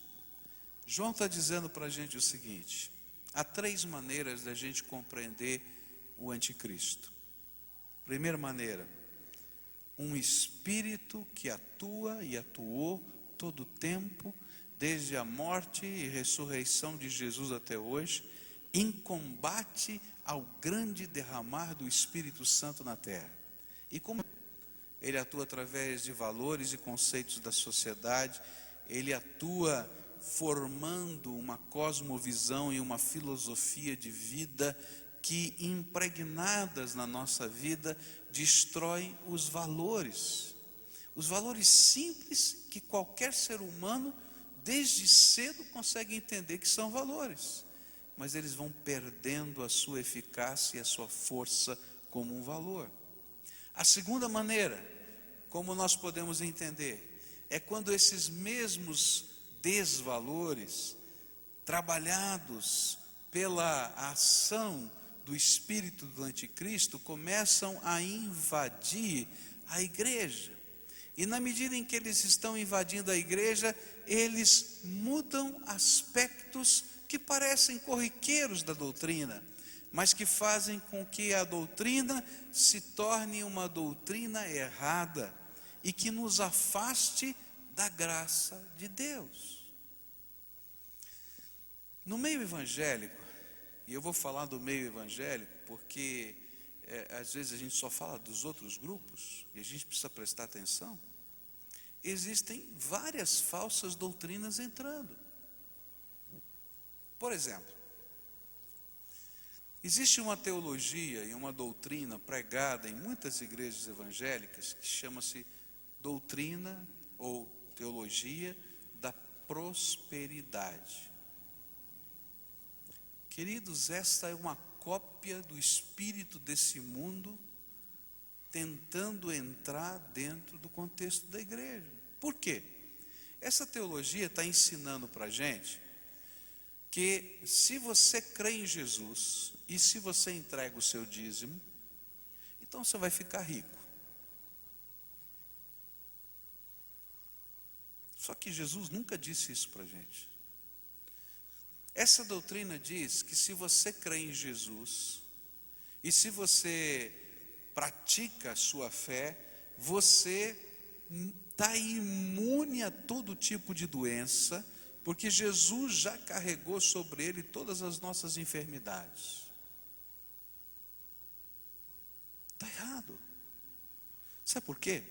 João está dizendo para a gente o seguinte: há 3 maneiras da gente compreender o anticristo. Primeira maneira, um espírito que atua e atuou todo o tempo, desde a morte e ressurreição de Jesus até hoje, em combate ao grande derramar do Espírito Santo na terra. E como ele atua através de valores e conceitos da sociedade, ele atua formando uma cosmovisão e uma filosofia de vida que, impregnadas na nossa vida, destroem os valores simples que qualquer ser humano desde cedo consegue entender que são valores, mas eles vão perdendo a sua eficácia e a sua força como um valor. A segunda maneira como nós podemos entender? É quando esses mesmos desvalores, trabalhados pela ação do espírito do anticristo, começam a invadir a igreja. E na medida em que eles estão invadindo a igreja, eles mudam aspectos que parecem corriqueiros da doutrina, mas que fazem com que a doutrina se torne uma doutrina errada e que nos afaste da graça de Deus. No meio evangélico, e eu vou falar do meio evangélico porque às vezes a gente só fala dos outros grupos e a gente precisa prestar atenção. Existem várias falsas doutrinas entrando. Por exemplo, existe uma teologia e uma doutrina pregada em muitas igrejas evangélicas que chama-se doutrina ou teologia da prosperidade. Queridos, esta é uma cópia do espírito desse mundo tentando entrar dentro do contexto da igreja. Por quê? Essa teologia está ensinando para a gente que se você crê em Jesus e se você entrega o seu dízimo, então você vai ficar rico. Só que Jesus nunca disse isso para a gente. Essa doutrina diz que se você crê em Jesus e se você pratica a sua fé, você está imune a todo tipo de doença, porque Jesus já carregou sobre ele todas as nossas enfermidades. Está errado. Sabe por quê?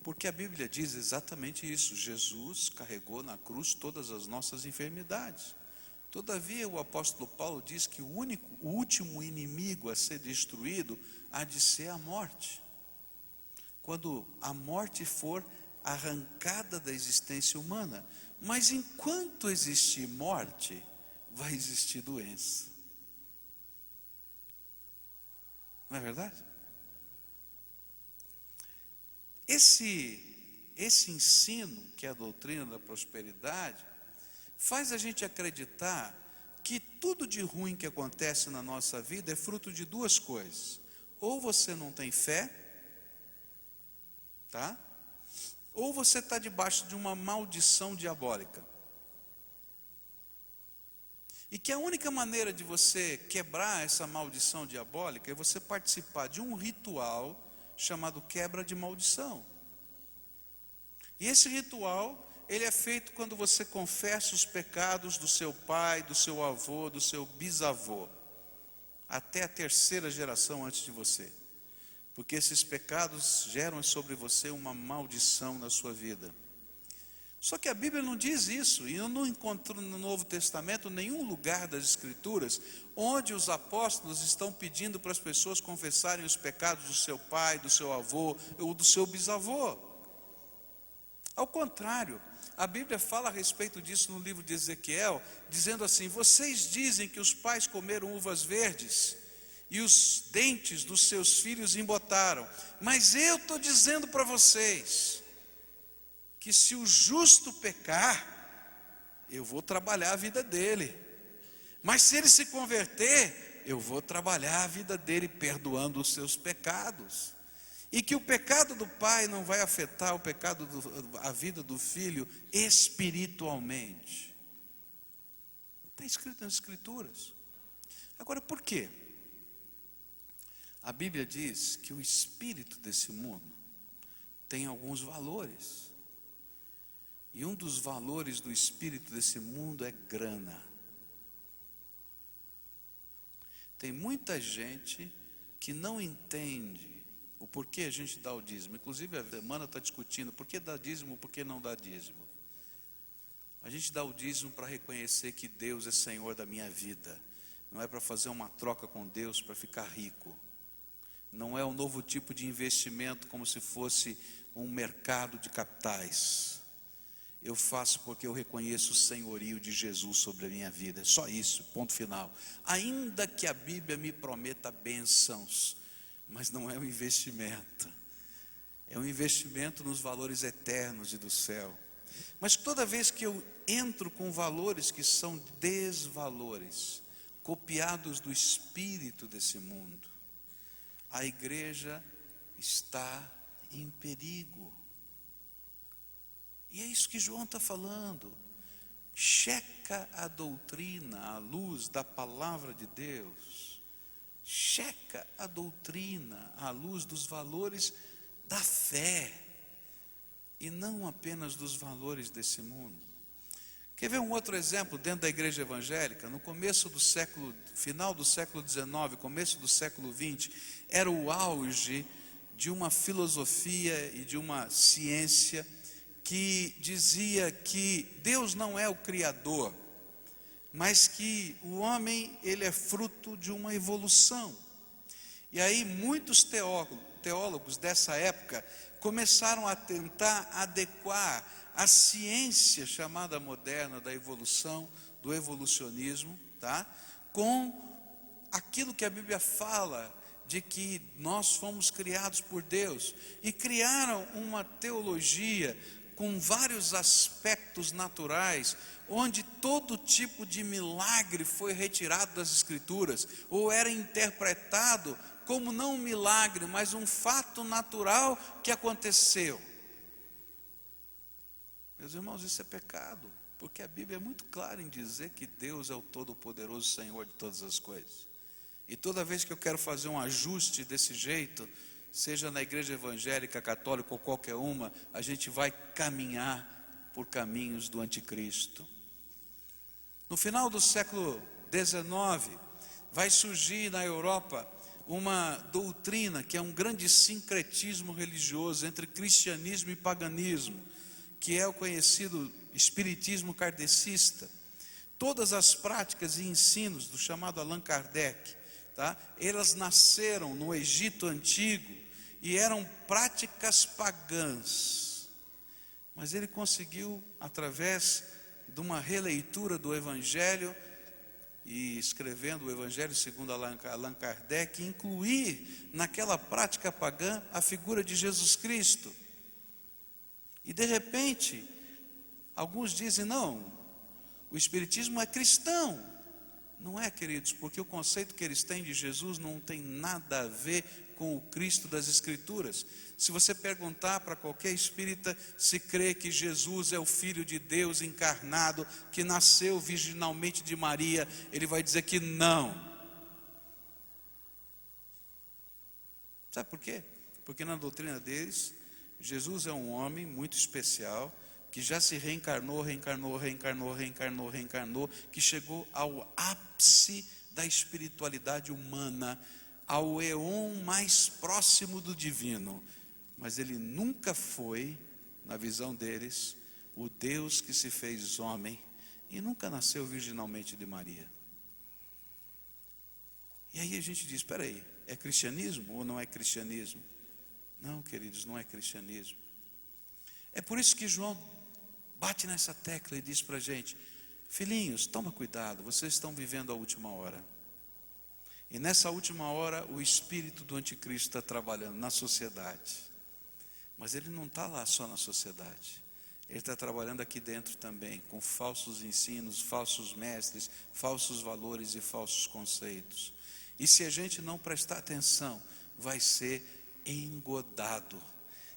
Porque a Bíblia diz exatamente isso: Jesus carregou na cruz todas as nossas enfermidades. Todavia, o apóstolo Paulo diz que o último inimigo a ser destruído há de ser a morte. Quando a morte for arrancada da existência humana. Mas enquanto existir morte, vai existir doença. Não é verdade? Esse ensino, que é a doutrina da prosperidade, faz a gente acreditar que tudo de ruim que acontece na nossa vida é fruto de duas coisas: ou você não tem fé, tá? Ou você está debaixo de uma maldição diabólica. E que a única maneira de você quebrar essa maldição diabólica é você participar de um ritual chamado quebra de maldição. E esse ritual, ele é feito quando você confessa os pecados do seu pai, do seu avô, do seu bisavô, até a terceira geração antes de você. Porque esses pecados geram sobre você uma maldição na sua vida. Só que a Bíblia não diz isso, e eu não encontro no Novo Testamento nenhum lugar das Escrituras onde os apóstolos estão pedindo para as pessoas confessarem os pecados do seu pai, do seu avô ou do seu bisavô. Ao contrário, a Bíblia fala a respeito disso no livro de Ezequiel, dizendo assim: vocês dizem que os pais comeram uvas verdes e os dentes dos seus filhos embotaram, mas eu estou dizendo para vocês que se o justo pecar, eu vou trabalhar a vida dele, mas se ele se converter, eu vou trabalhar a vida dele perdoando os seus pecados, e que o pecado do pai não vai afetar a vida do filho espiritualmente. Está escrito nas Escrituras. Agora, por quê? A Bíblia diz que o espírito desse mundo tem alguns valores. E um dos valores do espírito desse mundo é grana. Tem muita gente que não entende o porquê a gente dá o dízimo. Inclusive a semana está discutindo por que dá dízimo, por que não dá dízimo. A gente dá o dízimo para reconhecer que Deus é Senhor da minha vida. Não é para fazer uma troca com Deus para ficar rico. Não é um novo tipo de investimento como se fosse um mercado de capitais. Eu faço porque eu reconheço o senhorio de Jesus sobre a minha vida. É só isso, ponto final. Ainda que a Bíblia me prometa bênçãos, mas não é um investimento. é um investimento nos valores eternos e do céu. Mas toda vez que eu entro com valores que são desvalores, copiados do espírito desse mundo, a igreja está em perigo. E é isso que João está falando. Checa a doutrina à luz da palavra de Deus. Checa a doutrina à luz dos valores da fé, e não apenas dos valores desse mundo. Quer ver um outro exemplo dentro da igreja evangélica? No começo do século, final do século XIX, começo do século XX, era o auge de uma filosofia e de uma ciência que dizia que Deus não é o Criador, mas que o homem, ele é fruto de uma evolução. E aí muitos teólogos dessa época começaram a tentar adequar a ciência chamada moderna da evolução, do evolucionismo, tá? Com aquilo que a Bíblia fala de que nós fomos criados por Deus, e criaram uma teologia com vários aspectos naturais, onde todo tipo de milagre foi retirado das Escrituras, ou era interpretado como não um milagre, mas um fato natural que aconteceu. Meus irmãos, isso é pecado, porque a Bíblia é muito clara em dizer que Deus é o Todo-Poderoso Senhor de todas as coisas. E toda vez que eu quero fazer um ajuste desse jeito, seja na igreja evangélica, católica ou qualquer uma, a gente vai caminhar por caminhos do anticristo. No final do século XIX, vai surgir na Europa uma doutrina que é um grande sincretismo religioso entre cristianismo e paganismo, que é o conhecido espiritismo kardecista. Todas as práticas e ensinos do chamado Allan Kardec, tá? Elas nasceram no Egito Antigo e eram práticas pagãs, mas ele conseguiu, através de uma releitura do Evangelho, e escrevendo o Evangelho segundo Allan Kardec, incluir naquela prática pagã a figura de Jesus Cristo. E de repente, alguns dizem, não, o Espiritismo é cristão. Não é, queridos, porque o conceito que eles têm de Jesus não tem nada a ver com o Cristo das Escrituras. Se você perguntar para qualquer espírita se crê que Jesus é o Filho de Deus encarnado, que nasceu virginalmente de Maria, ele vai dizer que não. Sabe por quê? Porque na doutrina deles, Jesus é um homem muito especial, que já se reencarnou, que chegou ao ápice da espiritualidade humana, ao éon mais próximo do divino, mas ele nunca foi, na visão deles, o Deus que se fez homem e nunca nasceu virginalmente de Maria. E aí a gente diz, espera aí, é cristianismo ou não é cristianismo? Não, queridos, não é cristianismo. É por isso que João bate nessa tecla e diz para a gente, filhinhos, toma cuidado, vocês estão vivendo a última hora. E nessa última hora, o espírito do anticristo está trabalhando na sociedade. Mas ele não está lá só na sociedade. Ele está trabalhando aqui dentro também, com falsos ensinos, falsos mestres, falsos valores e falsos conceitos. E se a gente não prestar atenção, vai ser engodado.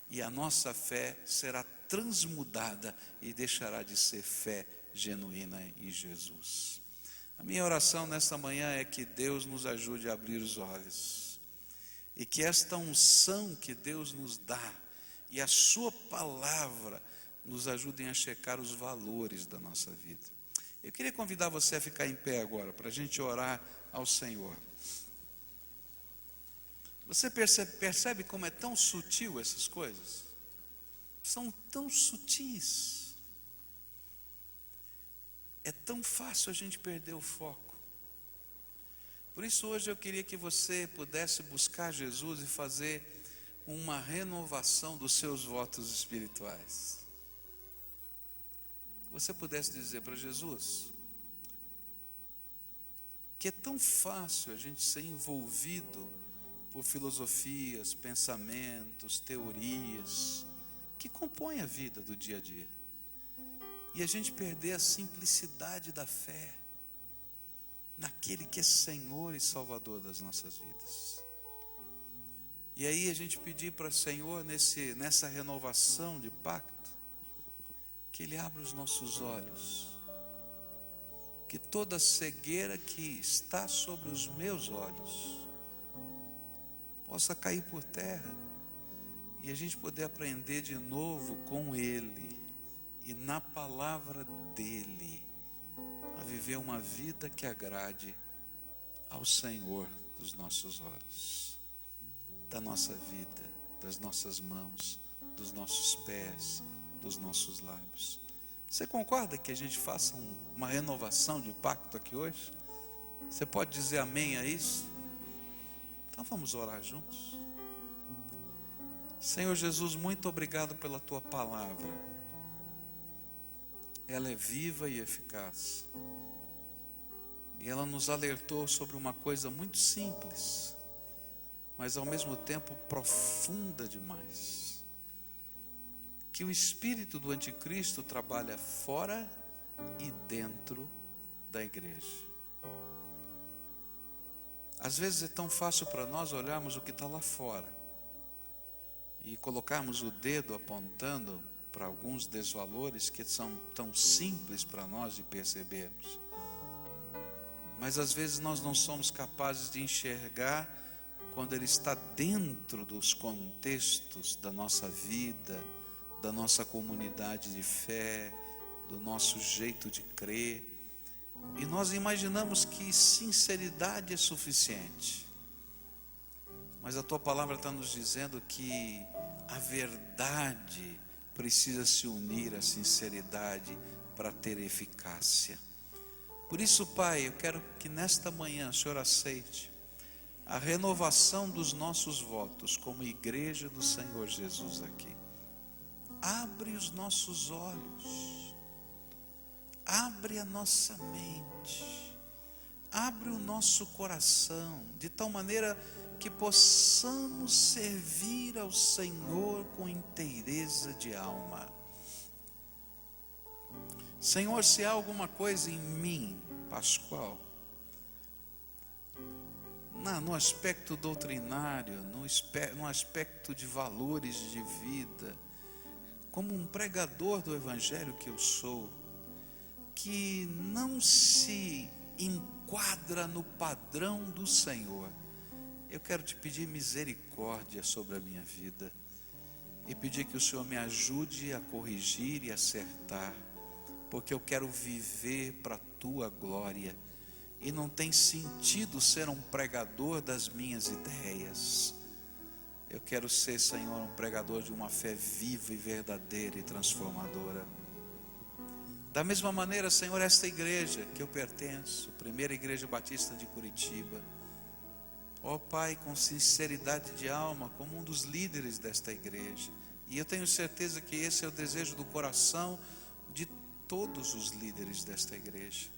E a nossa fé será transmudada e deixará de ser fé genuína em Jesus. A minha oração nesta manhã é que Deus nos ajude a abrir os olhos, e que esta unção que Deus nos dá, e a sua palavra, nos ajudem a checar os valores da nossa vida. Eu queria convidar você a ficar em pé agora, para a gente orar ao Senhor. Você percebe como é tão sutil essas coisas? São tão sutis. É tão fácil a gente perder o foco. Por isso hoje eu queria que você pudesse buscar Jesus e fazer uma renovação dos seus votos espirituais. Você pudesse dizer para Jesus que é tão fácil a gente ser envolvido por filosofias, pensamentos, teorias que compõem a vida do dia a dia. E a gente perder a simplicidade da fé naquele que é Senhor e Salvador das nossas vidas. E aí a gente pedir para o Senhor, nessa renovação de pacto, que Ele abra os nossos olhos, que toda cegueira que está sobre os meus olhos possa cair por terra, e a gente poder aprender de novo com Ele e na palavra dEle, a viver uma vida que agrade ao Senhor dos nossos olhos, da nossa vida, das nossas mãos, dos nossos pés, dos nossos lábios. Você concorda que a gente faça uma renovação de pacto aqui hoje? Você pode dizer amém a isso? Então vamos orar juntos. Senhor Jesus, muito obrigado pela Tua palavra. Ela é viva e eficaz. E ela nos alertou sobre uma coisa muito simples, mas ao mesmo tempo profunda demais. Que o espírito do anticristo trabalha fora e dentro da igreja. Às vezes é tão fácil para nós olharmos o que está lá fora e colocarmos o dedo apontando para alguns desvalores que são tão simples para nós de percebermos. Mas às vezes nós não somos capazes de enxergar quando ele está dentro dos contextos da nossa vida, da nossa comunidade de fé, do nosso jeito de crer. E nós imaginamos que sinceridade é suficiente. Mas a Tua palavra está nos dizendo que a verdade precisa se unir à sinceridade para ter eficácia. Por isso, Pai, eu quero que nesta manhã o Senhor aceite a renovação dos nossos votos como igreja do Senhor Jesus aqui. Abre os nossos olhos, abre a nossa mente, abre o nosso coração, de tal maneira que possamos servir ao Senhor com inteireza de alma. Senhor, se há alguma coisa em mim, Pascoal, no aspecto doutrinário, no aspecto de valores de vida, como um pregador do Evangelho que eu sou, que não se enquadra no padrão do Senhor, eu quero te pedir misericórdia sobre a minha vida e pedir que o Senhor me ajude a corrigir e acertar, porque eu quero viver para a Tua glória e não tem sentido ser um pregador das minhas ideias. Eu quero ser, Senhor, um pregador de uma fé viva e verdadeira e transformadora. Da mesma maneira, Senhor, esta igreja que eu pertenço, Primeira Igreja Batista de Curitiba, ó Pai, com sinceridade de alma, como um dos líderes desta igreja, e eu tenho certeza que esse é o desejo do coração de todos os líderes desta igreja.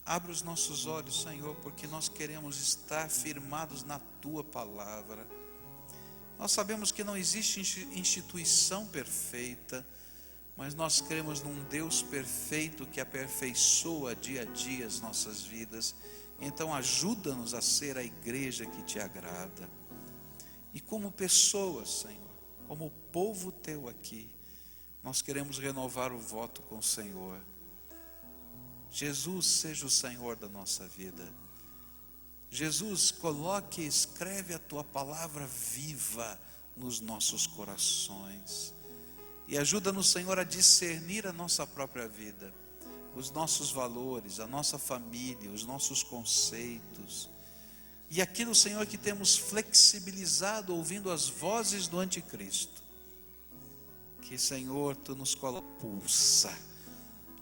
Abre os nossos olhos, Senhor, porque nós queremos estar firmados na Tua palavra. Nós sabemos que não existe instituição perfeita, mas nós cremos num Deus perfeito que aperfeiçoa dia a dia as nossas vidas. Então ajuda-nos a ser a igreja que Te agrada. E como pessoas, Senhor, como povo Teu aqui, nós queremos renovar o voto com o Senhor. Jesus seja o Senhor da nossa vida. Jesus, coloque e escreve a Tua palavra viva nos nossos corações. E ajuda-nos, Senhor, a discernir a nossa própria vida, os nossos valores, a nossa família, os nossos conceitos. E aquilo, Senhor, que temos flexibilizado ouvindo as vozes do anticristo. Que, Senhor, Tu nos pulsa,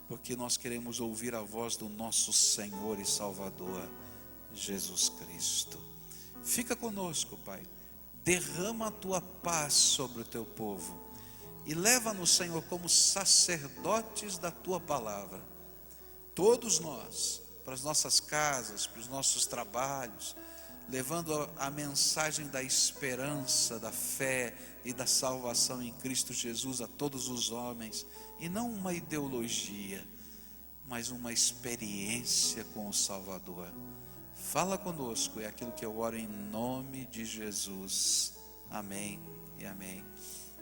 porque nós queremos ouvir a voz do nosso Senhor e Salvador, Jesus Cristo. Fica conosco, Pai. Derrama a Tua paz sobre o Teu povo. E leva-nos, Senhor, como sacerdotes da Tua palavra. Todos nós, para as nossas casas, para os nossos trabalhos, levando a mensagem da esperança, da fé e da salvação em Cristo Jesus a todos os homens, e não uma ideologia, mas uma experiência com o Salvador. Fala conosco, é aquilo que eu oro em nome de Jesus. Amém e amém.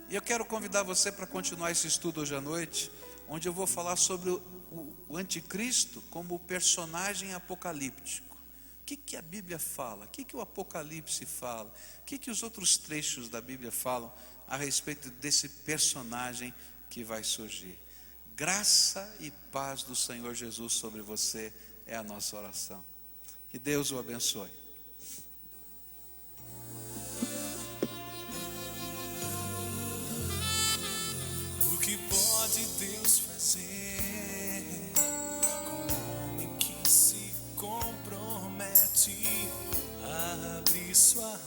E eu quero convidar você para continuar esse estudo hoje à noite, onde eu vou falar sobre o anticristo como personagem apocalíptico. O que a Bíblia fala? O que o Apocalipse fala? O que os outros trechos da Bíblia falam a respeito desse personagem que vai surgir? Graça e paz do Senhor Jesus sobre você é a nossa oração. Que Deus o abençoe. O que pode Deus fazer com um homem que se compromete a abrir sua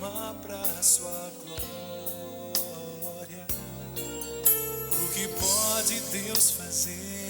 alma para sua glória? O que pode Deus fazer